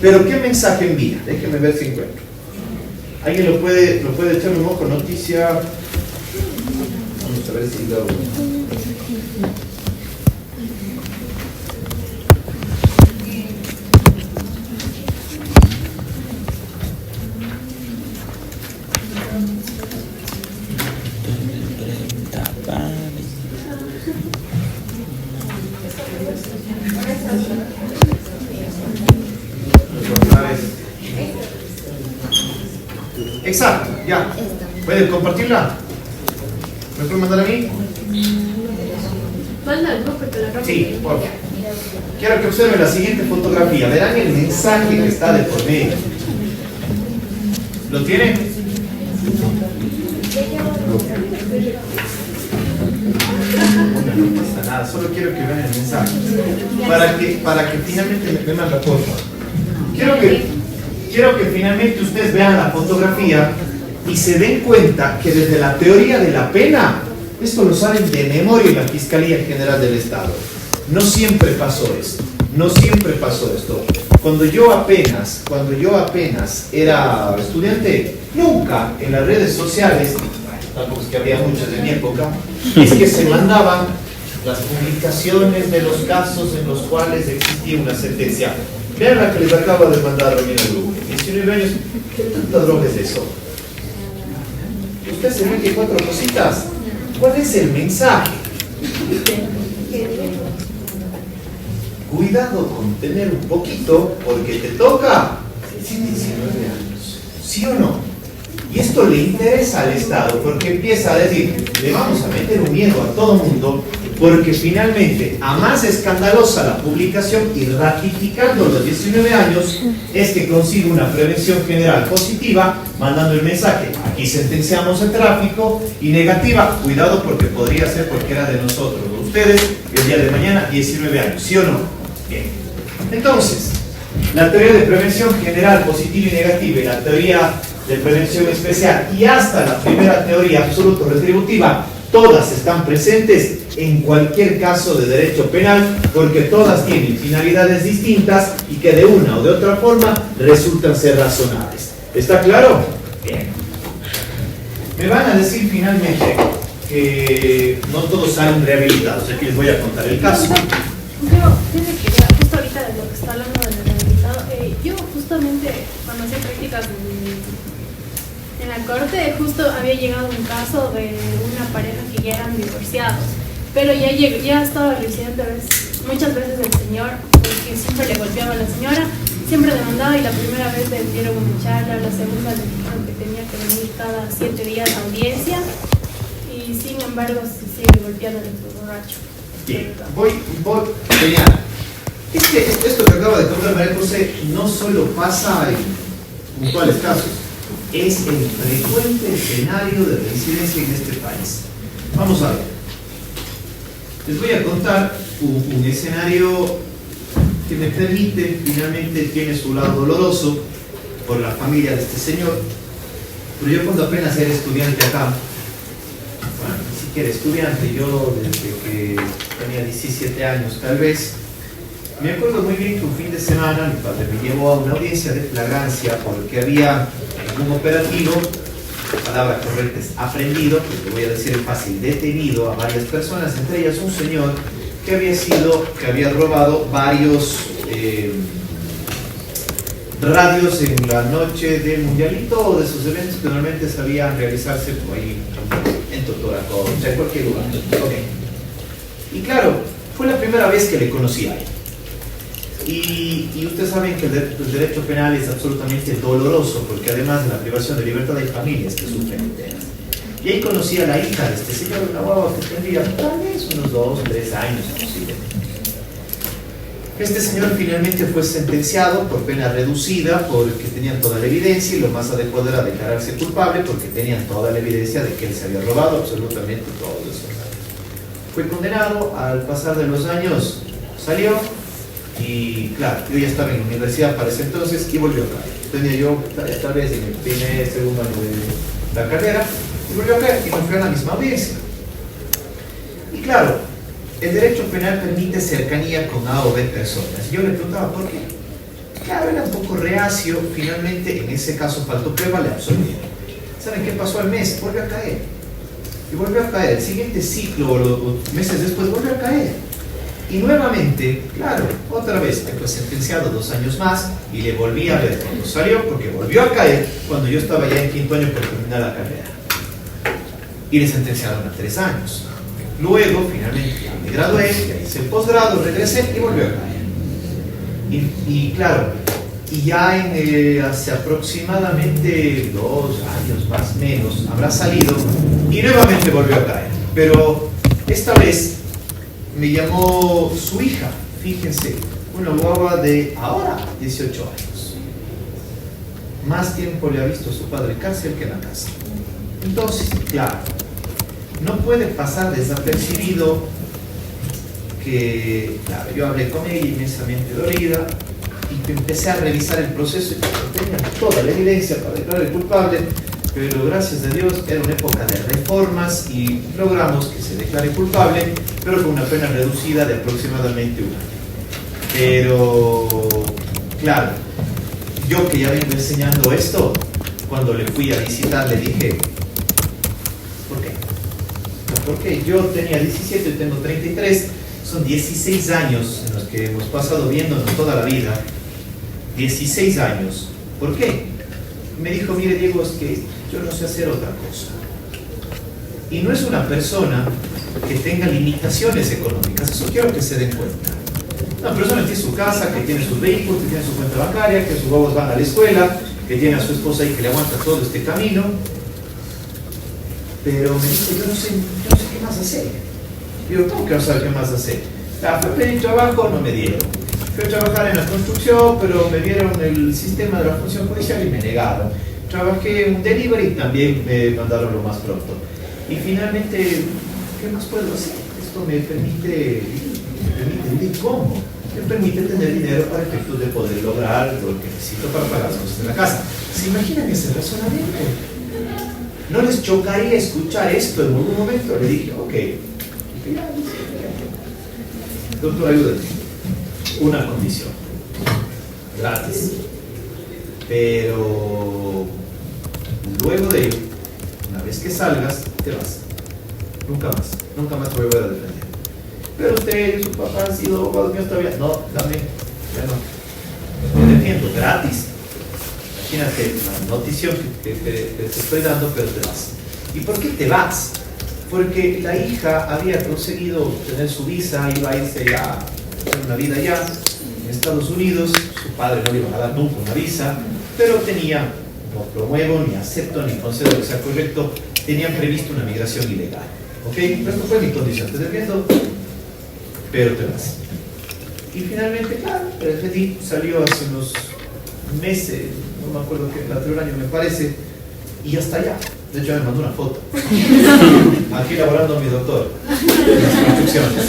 Pero ¿qué mensaje envía? Déjenme ver si encuentro. ¿Alguien lo puede echar un ojo? Noticia. Vamos a ver si lo... Exacto, ya. ¿Pueden compartirla? ¿Me pueden mandar a mí? Manda el grupo que la ropa. Sí, por favor. Quiero que observen la siguiente fotografía. Verán el mensaje que está de por medio. ¿Lo tienen? No pasa nada, solo quiero que vean el mensaje. Para que finalmente me vean la foto. Quiero que finalmente ustedes vean la fotografía y se den cuenta que desde la teoría de la pena, esto lo saben de memoria en la Fiscalía General del Estado. No siempre pasó esto. No siempre pasó esto. Cuando yo apenas era estudiante, nunca en las redes sociales, tampoco es que había muchas en mi época, es que se mandaban las publicaciones de los casos en los cuales existía una sentencia. Vean la que les acabo de mandar a mí en el grupo. 19 años, ¿qué tanta droga es eso? Usted se ve que 4 cositas. ¿Cuál es el mensaje? Cuidado con tener un poquito, porque te toca 19 años. ¿Sí o no? Y esto le interesa al Estado, porque empieza a decir, le vamos a meter un miedo a todo mundo, porque finalmente, a más escandalosa la publicación y ratificando los 19 años, es que consigue una prevención general positiva, mandando el mensaje, aquí sentenciamos el tráfico, y negativa, cuidado porque podría ser cualquiera de nosotros, o ustedes, el día de mañana, 19 años, ¿sí o no? Bien. Entonces, la teoría de prevención general positiva y negativa, y la teoría de prevención especial, y hasta la primera teoría absoluto retributiva, todas están presentes en cualquier caso de derecho penal, porque todas tienen finalidades distintas y que de una o de otra forma resultan ser razonables. ¿Está claro? Bien. Me van a decir finalmente que no todos salen rehabilitados. Aquí les voy a contar el caso. Justo ahorita de lo que está hablando del rehabilitado, yo justamente cuando hacía prácticas en la corte, justo había llegado un caso de una pareja que ya eran divorciados, pero ya estaba residente muchas veces el señor, porque siempre le golpeaba a la señora, siempre demandaba, y la primera vez le dieron una charla, la segunda le dijeron que tenía que venir cada 7 días a audiencia, y y sin embargo se sigue golpeando el borracho. Bien, genial. Esto que acaba de contar María José no solo pasa en puntuales casos, es el frecuente escenario de reincidencia en este país. Vamos a ver. Les voy a contar un escenario que me permite, finalmente tiene su lado doloroso por la familia de este señor, pero yo cuando apenas era estudiante acá, bueno, ni siquiera estudiante, yo desde que tenía 17 años tal vez, me acuerdo muy bien que un fin de semana mi padre me llevó a una audiencia de flagrancia porque había un operativo, palabra correcta es aprendido, pero te voy a decir en fácil, detenido a varias personas, entre ellas un señor que había robado varios radios en la noche del Mundialito o de esos eventos que normalmente sabían realizarse por ahí en Totoracocha, en cualquier lugar. Okay. Y claro, fue la primera vez que le conocí a él. Y ustedes saben que el derecho penal es absolutamente doloroso porque además de la privación de libertad hay familias que sufren penas. Y ahí conocí a la hija de este señor, una guagua que tendría tal vez unos 2 o 3 años posiblemente. Este señor finalmente fue sentenciado por pena reducida porque tenían toda la evidencia y lo más adecuado era declararse culpable porque tenían toda la evidencia de que él se había robado absolutamente todo eso. Fue condenado, al pasar de los años salió y claro, yo ya estaba en la universidad para ese entonces y volvió a caer. Tenía yo tal vez en el primer, segundo año de la carrera y volvió a caer y me fui a la misma audiencia. Y claro, el derecho penal permite cercanía con A o B personas. Yo le preguntaba por qué. Claro, era un poco reacio. Finalmente, en ese caso faltó prueba, le absolvieron. ¿Saben qué pasó al mes? Volvió a caer. Y volvió a caer. El siguiente ciclo, o meses después, volvió a caer. Y nuevamente, claro, otra vez, fue sentenciado 2 años más y le volví a ver cuando salió, porque volvió a caer cuando yo estaba ya en 5º año por terminar la carrera. Y le sentenciaron a 3 años. Luego, finalmente, me gradué, ya hice el posgrado, regresé y volvió a caer. Y claro, y ya hace aproximadamente 2 años más o menos, habrá salido y nuevamente volvió a caer. Pero esta vez me llamó su hija, fíjense, una guagua de ahora 18 años. Más tiempo le ha visto su padre en cárcel que en la casa. Entonces, claro, no puede pasar desapercibido que, claro, yo hablé con ella inmensamente dolida y que empecé a revisar el proceso y tenía toda la evidencia para declarar culpable, pero gracias a Dios era una época de reformas y logramos que se declare culpable, pero con una pena reducida de aproximadamente 1 año. Pero, claro, yo que ya vengo enseñando esto, cuando le fui a visitar le dije, ¿por qué? Porque yo tenía 17 y tengo 33, son 16 años en los que hemos pasado viéndonos toda la vida, 16 años. ¿Por qué? Me dijo, mire Diego, es que yo no sé hacer otra cosa. Y no es una persona que tenga limitaciones económicas, eso quiero que se den cuenta. Una persona que tiene su casa, que tiene sus vehículos, que tiene su cuenta bancaria, que sus huevos van a la escuela, que tiene a su esposa ahí que le aguanta todo este camino. Pero me dijo, yo no sé qué más hacer. Digo, ¿cómo que no sabe qué más hacer? Fui a pedir trabajo, no me dieron. Fui a trabajar en la construcción, pero me dieron el sistema de la función judicial y me negaron. Trabajé en un delivery y también me mandaron lo más pronto. Y finalmente, ¿qué más puedo hacer? Esto me permite vivir cómo. Me permite tener dinero para efectos de poder lograr lo que necesito para pagar las cosas de la casa. ¿Se imaginan ese razonamiento? ¿No les chocaría escuchar esto en algún momento? Le dije, ok. Doctor, ayúdame. Una condición. Gratis. Pero luego de ello, una vez que salgas, te vas. Nunca más te voy a volver a defender. Pero usted y su papá han sido abogados míos todavía. No, dame, ya no. Te defiendo gratis. Imagínate la noticia que te estoy dando, pero te vas. ¿Y por qué te vas? Porque la hija había conseguido tener su visa, iba a irse a hacer una vida allá en Estados Unidos. Su padre no le iba a dar nunca una visa, pero tenía, no promuevo, ni acepto, ni concedo que sea correcto, tenían previsto una migración ilegal. ¿Ok? Pero esto fue mi condición, te defiendo, pero te vas. Y finalmente, claro, el FEDI salió hace unos meses, no me acuerdo qué, el anterior año me parece, y ya está allá. De hecho me mandó una foto. Aquí elaborando mi doctor. Las construcciones.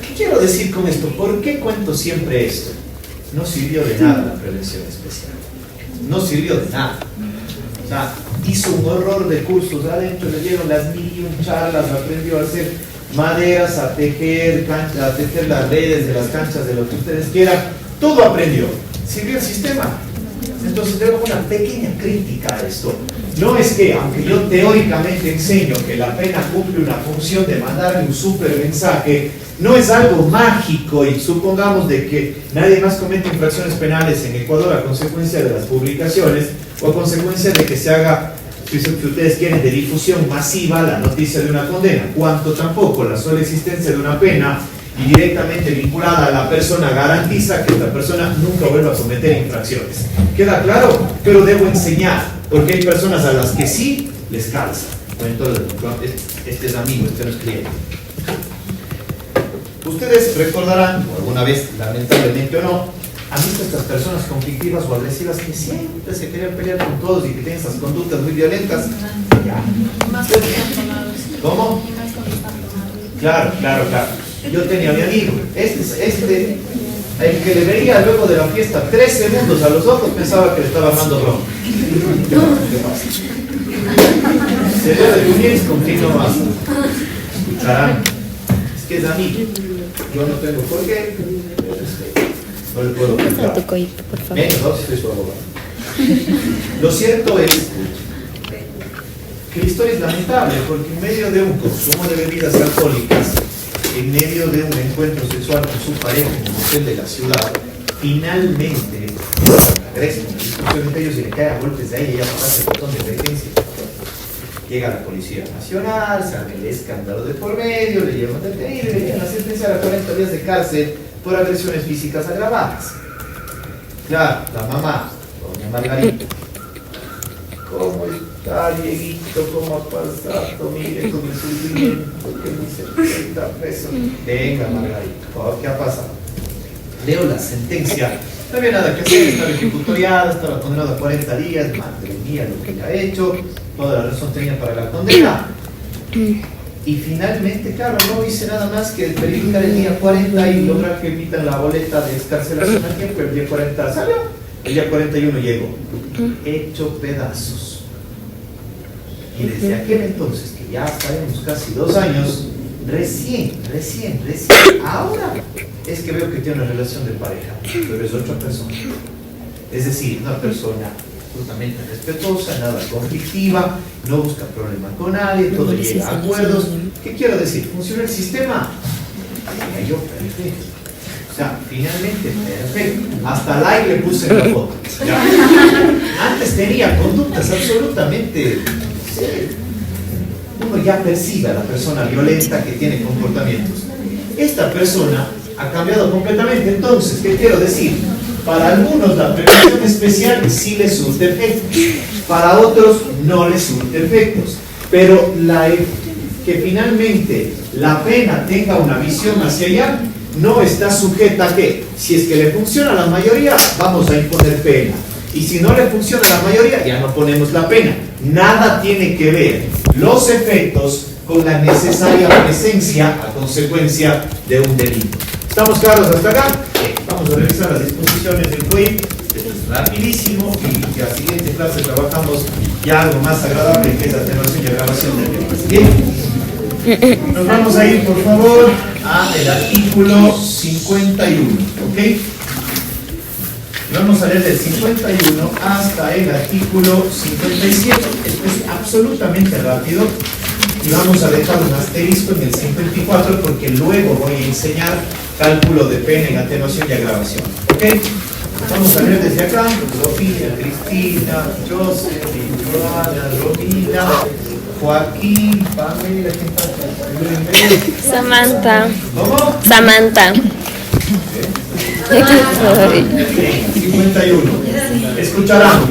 ¿Qué quiero decir con esto? ¿Por qué cuento siempre esto? No sirvió de nada la prevención especial. No sirvió de nada. O sea, hizo un horror de cursos adentro, le dieron las 1001 charlas, aprendió a hacer maderas, a tejer las redes de las canchas, de lo que ustedes quieran. Todo aprendió. ¿Sirvió el sistema? Entonces tengo una pequeña crítica a esto. No es que, aunque yo teóricamente enseño que la pena cumple una función de mandarle un súper mensaje, no es algo mágico y supongamos de que nadie más comete infracciones penales en Ecuador a consecuencia de las publicaciones o a consecuencia de que se haga, si ustedes quieren, de difusión masiva la noticia de una condena, cuanto tampoco la sola existencia de una pena y directamente vinculada a la persona garantiza que esta persona nunca vuelva a cometer infracciones. ¿Queda claro? Pero debo enseñar, porque hay personas a las que sí les calza. Bueno, entonces, este es amigo, este no es cliente. Ustedes recordarán, o alguna vez, lamentablemente o no, han visto estas personas conflictivas o agresivas que siempre se querían pelear con todos y que tienen esas conductas muy violentas. Ya. Más cuando están tomados. ¿Cómo? Y más cuando están tomados. Claro. Yo tenía a mi amigo, el que le veía luego de la fiesta 3 segundos a los ojos pensaba que le estaba dando broma. ¿Qué pasa? Se ve de Núñez, continuo más. Escucharán. Es que es amigo. Yo no tengo por qué. No le puedo contar. Tu coito, por favor. Menos, no, si soy su abogado. Lo cierto es que la historia es lamentable porque en medio de un consumo de bebidas alcohólicas, en medio de un encuentro sexual con su pareja en el hotel de la ciudad, finalmente regresa una discusión entre ellos y le cae a golpes de ahí y ella pasa el botón de emergencia. Llega la Policía Nacional, sale el escándalo de por medio, le llevan detenido y le llevan la sentencia a 40 días de cárcel por agresiones físicas agravadas. Claro, la mamá, doña Margarita. ¿Cómo está, Dieguito? ¿Cómo ha pasado? Mire, con el sufrimiento que dice que está preso. Venga, Margarita, ¿qué ha pasado? Leo la sentencia. No había nada que hacer, estaba ejecutoriada, estaba condenado a 40 días. Madre mía, lo que ha hecho. Toda la razón tenía para la condena. Y finalmente, claro, no hice nada más que verificar el día 40 y lograr que emitan la boleta de excarcelación a tiempo. El día 40 salió, el día 41 llegó, hecho pedazos. Y desde aquel entonces, que ya estaremos casi 2 años, recién, ahora es que veo que tiene una relación de pareja, pero es otra persona. Es decir, una persona absolutamente respetuosa, nada conflictiva, no busca problema con nadie, todo llega a acuerdos. ¿Qué quiero decir? ¿Funciona el sistema? Yo perfecto. O sea, finalmente perfecto. Hasta like le puse en la foto. Ya. Antes tenía conductas absolutamente... Uno ya percibe a la persona violenta que tiene comportamientos. Esta persona ha cambiado completamente. Entonces, ¿qué quiero decir? Para algunos la prevención especial sí les surte efectos, para otros no les surte efectos, pero que finalmente la pena tenga una visión hacia allá no está sujeta a que, si es que le funciona a la mayoría, vamos a imponer pena, y si no le funciona a la mayoría, ya no ponemos la pena. Nada tiene que ver los efectos con la necesaria presencia a consecuencia de un delito. ¿Estamos claros hasta acá? Vamos a revisar las disposiciones del COIP. Esto es rapidísimo y la siguiente clase trabajamos ya algo más agradable, que es la atenuación y agravación del delito. Bien, nos vamos a ir por favor al artículo 51, ¿ok? Vamos a leer del 51 hasta el artículo 57. Esto es absolutamente rápido y vamos a dejar un asterisco en el 54 porque luego voy a enseñar cálculo de pena en atenuación y agravación. ¿Ok? Vamos a leer desde acá. Sofía, Cristina, Joseph, Joana, Romina, Joaquín, Pamela, ¿quién está? Samantha. ¿Cómo? Samantha. 51. Escucharán.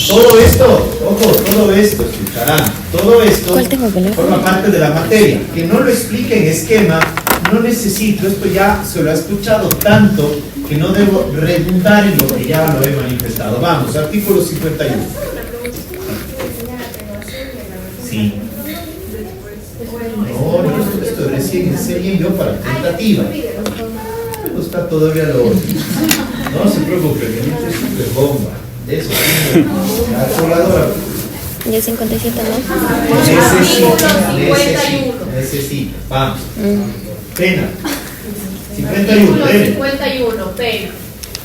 Todo esto, ojo, todo esto, escucharán. Todo esto forma parte de la materia. Que no lo explique en esquema, no necesito. Esto ya se lo ha escuchado tanto que no debo redundar en lo que ya lo he manifestado. Vamos, artículo 51. Sí. No, esto recién enseñé yo para tentativa. No está todavía lo otro. No se preocupe, que no es super bomba. De eso, calculadora. Ya 57, ¿no? Necesita. Vamos. Pena. 51, pena. 51, pena.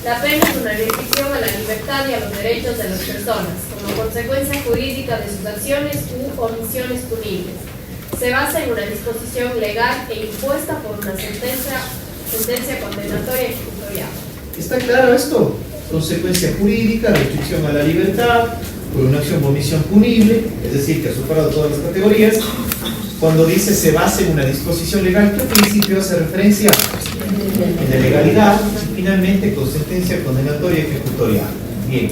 La pena es una restricción a la libertad y a los derechos de las personas, como consecuencia jurídica de sus acciones u omisiones punibles. Se basa en una disposición legal e impuesta por una sentencia condenatoria ejecutorial. ¿Está claro esto? Consecuencia jurídica, restricción a la libertad, por una acción o omisión punible, es decir, que ha superado todas las categorías. Cuando dice se basa en una disposición legal, ¿qué principio hace referencia? De legalidad, y finalmente con sentencia condenatoria ejecutorial. Bien,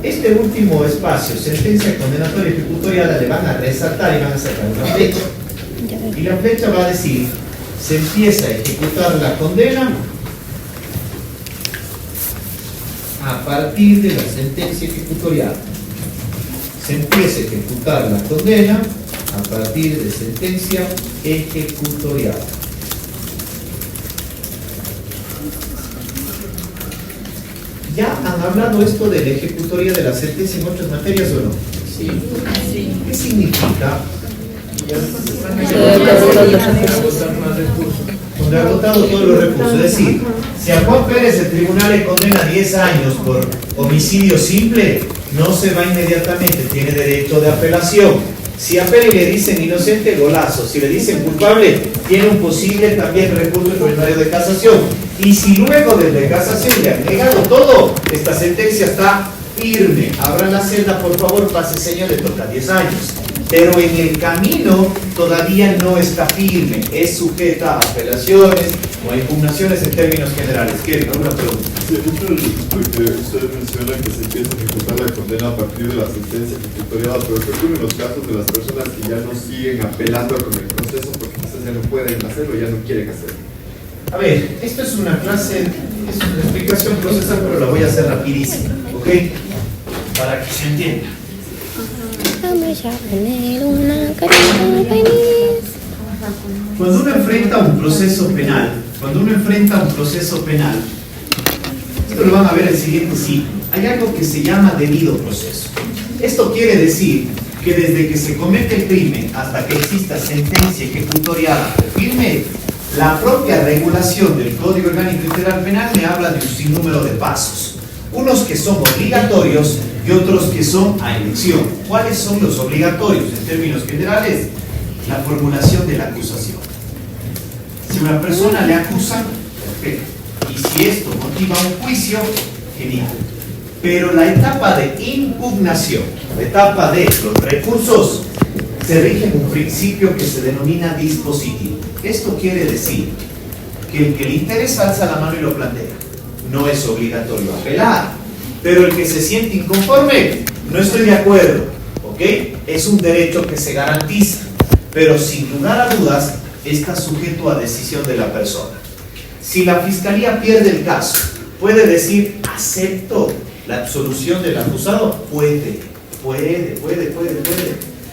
este último espacio, sentencia condenatoria ejecutorial, le van a resaltar y van a sacar una flecha. Y la flecha va a decir, se empieza a ejecutar la condena a partir de la sentencia ejecutorial. Se empieza a ejecutar la condena a partir de sentencia ejecutorial. ¿Ya han hablado esto de la ejecutoria de la sentencia en otras materias o no? Sí. ¿Qué significa? Donde ha agotado todos los recursos. Es decir, si a Juan Pérez el tribunal le condena 10 años por homicidio simple, no se va inmediatamente, tiene derecho de apelación. Si apela y le dicen inocente, golazo. Si le dicen culpable, tiene un posible también recurso extraordinario de casación. Y si luego de casación le han negado todo, esta sentencia está firme. Abran la celda, por favor, pase señor, le toca 10 años. Pero en el camino todavía no está firme, es sujeta a apelaciones o a impugnaciones en términos generales. ¿Quieren alguna pregunta? Sí, usted menciona que se empieza a ejecutar la condena a partir de la sentencia ejecutorial, pero ¿qué ocurre en los casos de las personas que ya no siguen apelando con el proceso porque quizás ya no pueden hacerlo, ya no quieren hacerlo? A ver, esto es una clase, es una explicación procesal, pero la voy a hacer rapidísima, ¿ok? Para que se entienda. Vamos a poner una carita feliz. Cuando uno enfrenta un proceso penal, esto lo van a ver en el siguiente ciclo, hay algo que se llama debido proceso. Esto quiere decir que desde que se comete el crimen hasta que exista sentencia ejecutorial firme, la propia regulación del Código Orgánico Integral Penal me habla de un sinnúmero de pasos. Unos que son obligatorios y otros que son a elección. ¿Cuáles son los obligatorios? En términos generales, la formulación de la acusación. Si una persona le acusa, perfecto. Y si esto motiva un juicio, genial. Pero la etapa de impugnación, la etapa de los recursos, se rige en un principio que se denomina dispositivo. Esto quiere decir que el que le interesa alza la mano y lo plantea. No es obligatorio apelar, pero el que se siente inconforme, no estoy de acuerdo, ¿ok? Es un derecho que se garantiza, pero sin lugar a dudas está sujeto a decisión de la persona. Si la fiscalía pierde el caso, ¿puede decir acepto la absolución del acusado? Puede.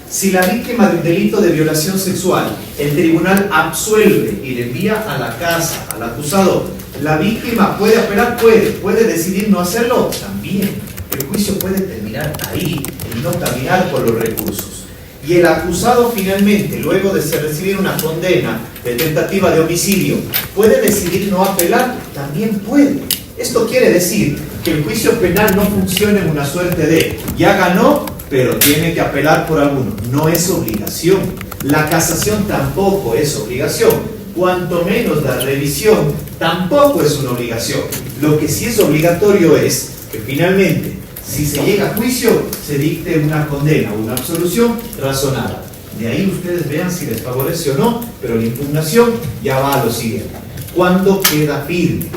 Si la víctima de un delito de violación sexual, el tribunal absuelve y le envía a la casa al acusado, ¿la víctima puede apelar? Puede decidir no hacerlo, también. El juicio puede terminar ahí, y no caminar por los recursos. Y el acusado finalmente, luego de recibir una condena de tentativa de homicidio, ¿puede decidir no apelar? También puede. Esto quiere decir que el juicio penal no funciona en una suerte de ya ganó, pero tiene que apelar por alguno. No es obligación. La casación tampoco es obligación. Cuanto menos la revisión tampoco es una obligación. Lo que sí es obligatorio es que finalmente, si se llega a juicio, se dicte una condena o una absolución razonada. De ahí ustedes vean si les favorece o no, pero la impugnación ya va a lo siguiente. ¿Cuándo queda firme?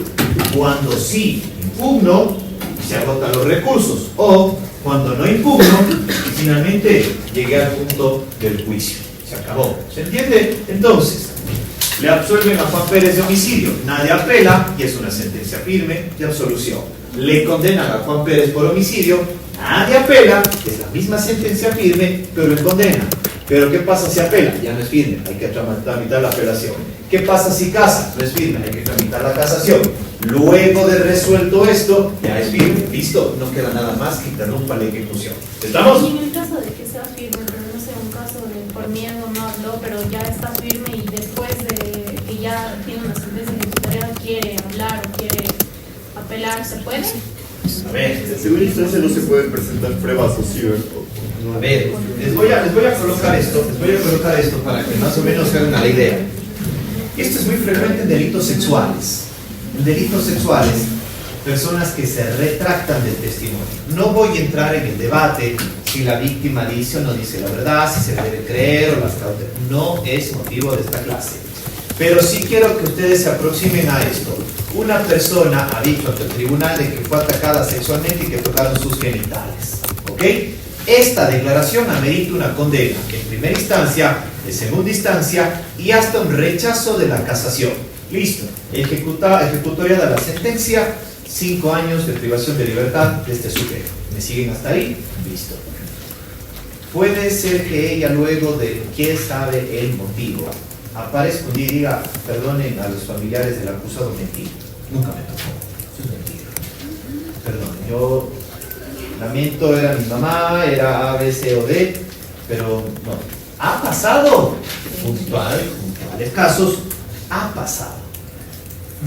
Cuando sí impugno, se agotan los recursos, o cuando no impugno y finalmente llegué al punto del juicio. Se acabó. ¿Se entiende? Entonces, le absuelven a Juan Pérez de homicidio, nadie apela y es una sentencia firme de absolución. Le condenan a Juan Pérez por homicidio, nadie apela, es la misma sentencia firme, pero en condena. Pero ¿qué pasa si apela? Ya no es firme, hay que tramitar la apelación. ¿Qué pasa si casa? No es firme, hay que tramitar la casación. Luego de resuelto esto, ya es firme, listo, no queda nada más que interrumpa la ejecución. ¿Estamos? Y en el caso de que sea firme, pero no sea un caso de por miedo no habló, pero ya está firme y después de que ya tiene una sentencia ejecutorial quiere hablar o quiere apelar, ¿se puede? A ver, En segunda instancia no se pueden presentar pruebas o sí, a ver, les voy a colocar esto para que más o menos se hagan la idea. Esto es muy frecuente en delitos sexuales. En delitos sexuales, personas que se retractan del testimonio. No voy a entrar en el debate si la víctima dice o no dice la verdad, si se debe creer o las cautelas. No es motivo de esta clase. Pero sí quiero que ustedes se aproximen a esto. Una persona ha dicho ante el tribunal de que fue atacada sexualmente y que tocaron sus genitales. ¿Ok? Esta declaración amerita una condena en primera instancia, en segunda instancia y hasta un rechazo de la casación. Listo. Ejecutoria de la sentencia, 5 años de privación de libertad de este sujeto. ¿Me siguen hasta ahí? Listo. Puede ser que ella luego de quién sabe el motivo aparezca un día y diga, perdonen a los familiares del acusado, mentira. Nunca me tocó. Eso es mentira. Perdón, yo lamento, era mi mamá, era A, B, C o D, pero no. Ha pasado, puntuales casos, ha pasado.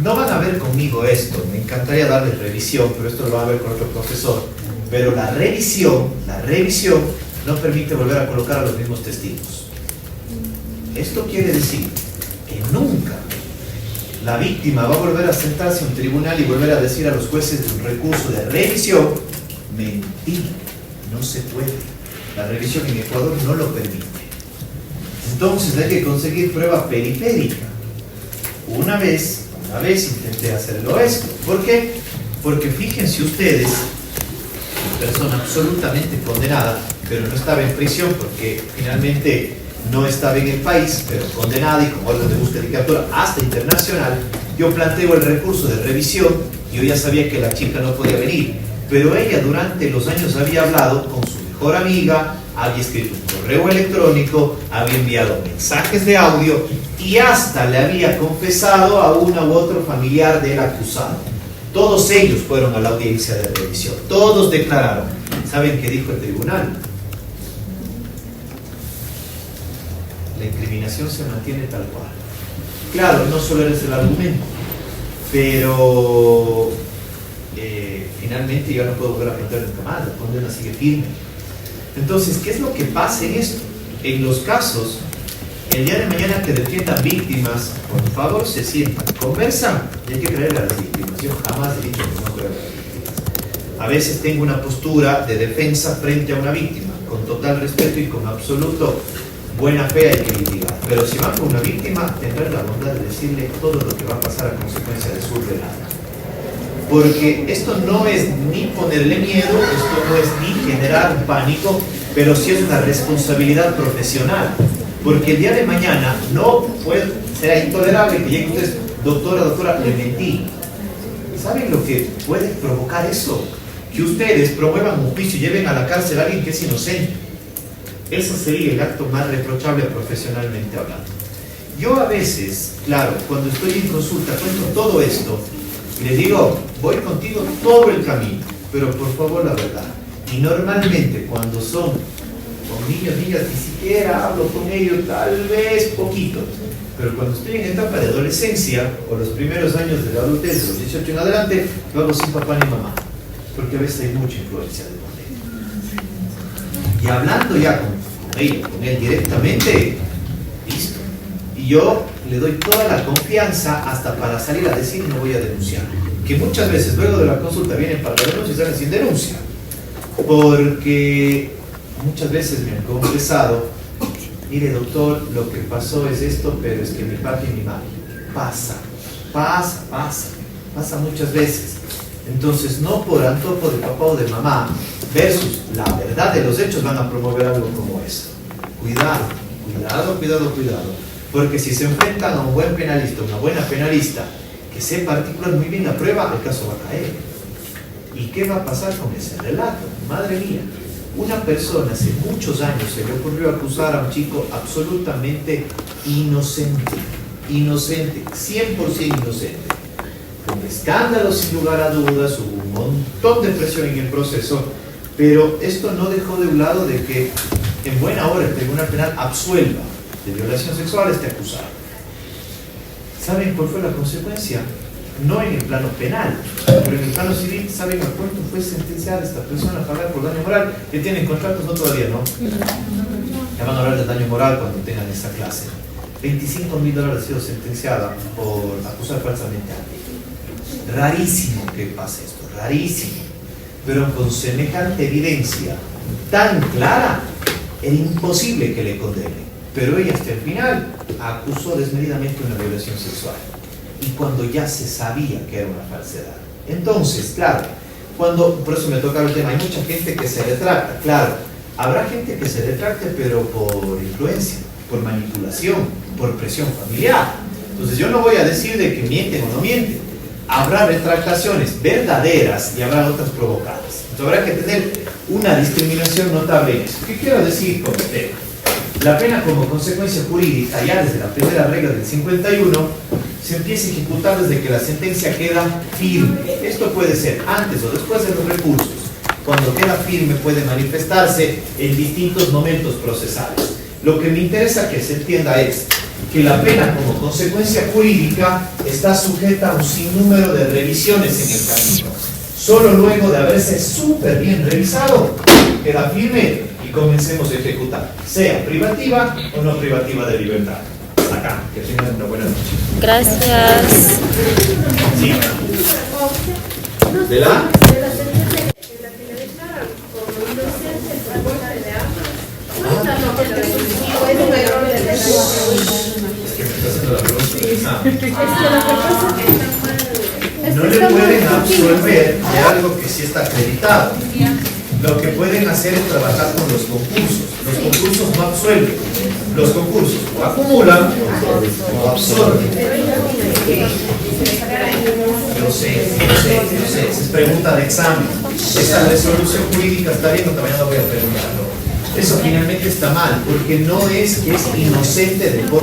No van a ver conmigo esto, me encantaría darles revisión, pero esto lo van a ver con otro profesor. Pero la revisión no permite volver a colocar a los mismos testigos. Esto quiere decir que nunca la víctima va a volver a sentarse en un tribunal y volver a decir a los jueces de un recurso de revisión, mentira, no se puede. La revisión en Ecuador no lo permite. Entonces hay que conseguir prueba periférica. Una vez intenté hacerlo esto. ¿Por qué? Porque fíjense ustedes, persona absolutamente condenada, pero no estaba en prisión porque finalmente no estaba en el país, pero condenada y con orden de búsqueda y captura hasta internacional, yo planteo el recurso de revisión. Yo ya sabía que la chica no podía venir, pero ella durante los años había hablado con su mejor amiga, había escrito un correo electrónico, había enviado mensajes de audio y hasta le había confesado a una u otro familiar del acusado. Todos ellos fueron a la audiencia de revisión, todos declararon. ¿Saben qué dijo el tribunal? La incriminación se mantiene tal cual. Claro, no solo eres el argumento, pero finalmente yo no puedo volver a plantear nunca más, la condena sigue firme. Entonces, ¿qué es lo que pasa en esto? En los casos, el día de mañana que defiendan víctimas, por favor se sientan, conversan y hay que creerle a las víctimas. Yo jamás he dicho que no creo a las víctimas. A veces tengo una postura de defensa frente a una víctima, con total respeto y con absoluto buena fe hay que litigar. Pero si van con una víctima, tendrán la bondad de decirle todo lo que va a pasar a consecuencia de su relato. Porque esto no es ni ponerle miedo, esto no es ni generar pánico, pero sí es una responsabilidad profesional. Porque el día de mañana será intolerable que llegue ustedes, doctora, le mentí. ¿Saben lo que puede provocar eso? Que ustedes promuevan un juicio y lleven a la cárcel a alguien que es inocente. Eso sería el acto más reprochable profesionalmente hablando. Yo a veces, claro, cuando estoy en consulta cuento todo esto y les digo, voy contigo todo el camino, pero por favor la verdad. Y normalmente cuando son con niños, niñas, ni siquiera hablo con ellos, tal vez poquito. Pero cuando estoy en etapa de adolescencia o los primeros años de la adultez, de los 18 en adelante, lo hago sin papá ni mamá, porque a veces hay mucha influencia de por medio. Y hablando ya con él directamente, listo. Y yo le doy toda la confianza hasta para salir a decir no voy a denunciar. Que muchas veces luego de la consulta vienen para la denuncia y salen sin denuncia. Porque muchas veces me han confesado, mire doctor, lo que pasó es esto, pero es que mi papi y mi madre pasa. Pasa muchas veces. Entonces, no por antojo de papá o de mamá versus la verdad de los hechos van a promover algo como esto. Cuidado, porque si se enfrentan a un buen penalista, una buena penalista, que sepa articular muy bien la prueba, el caso va a caer. ¿Y qué va a pasar con ese relato? Madre mía, una persona hace muchos años se le ocurrió acusar a un chico absolutamente inocente, 100% inocente, con escándalos sin lugar a dudas, hubo un montón de presión en el proceso, pero esto no dejó de un lado de que en buena hora el Tribunal Penal absuelva de violación sexual a este acusado. ¿Saben cuál fue la consecuencia? No en el plano penal, pero en el plano civil. ¿Saben a cuánto fue sentenciada esta persona a pagar por daño moral? ¿Que tienen contratos? No, todavía no. Ya van a hablar del daño moral cuando tengan esta clase. $25.000 ha sido sentenciada por acusar falsamente a alguien. Rarísimo que pase esto, rarísimo. Pero con semejante evidencia tan clara, era imposible que le condene. Pero ella hasta el final acusó desmedidamente una violación sexual. Y cuando ya se sabía que era una falsedad. Entonces, claro, por eso me toca el tema, hay mucha gente que se retracta, claro, habrá gente que se retracte, pero por influencia, por manipulación, por presión familiar. Entonces yo no voy a decir de que mienten o no mienten. Habrá retractaciones verdaderas y habrá otras provocadas. Entonces habrá que tener una discriminación notable en eso. ¿Qué quiero decir con el tema? La pena como consecuencia jurídica, ya desde la primera regla del 51, se empieza a ejecutar desde que la sentencia queda firme. Esto puede ser antes o después de los recursos. Cuando queda firme puede manifestarse en distintos momentos procesales. Lo que me interesa que se entienda es que la pena como consecuencia jurídica está sujeta a un sinnúmero de revisiones en el camino. Solo luego de haberse súper bien revisado queda firme y comencemos a ejecutar, sea privativa o no privativa de libertad. Hasta acá, que tengan una buena noche. Gracias. Sí. ¿De la? No le pueden absorber de algo que sí está acreditado. Lo que pueden hacer es trabajar con los concursos. Los concursos no absuelven. Los concursos o acumulan o absorben. Yo sé. Esa es pregunta de examen. Esa resolución jurídica está bien, pero mañana voy a preguntarlo. Eso finalmente está mal, porque no es que es inocente de todo.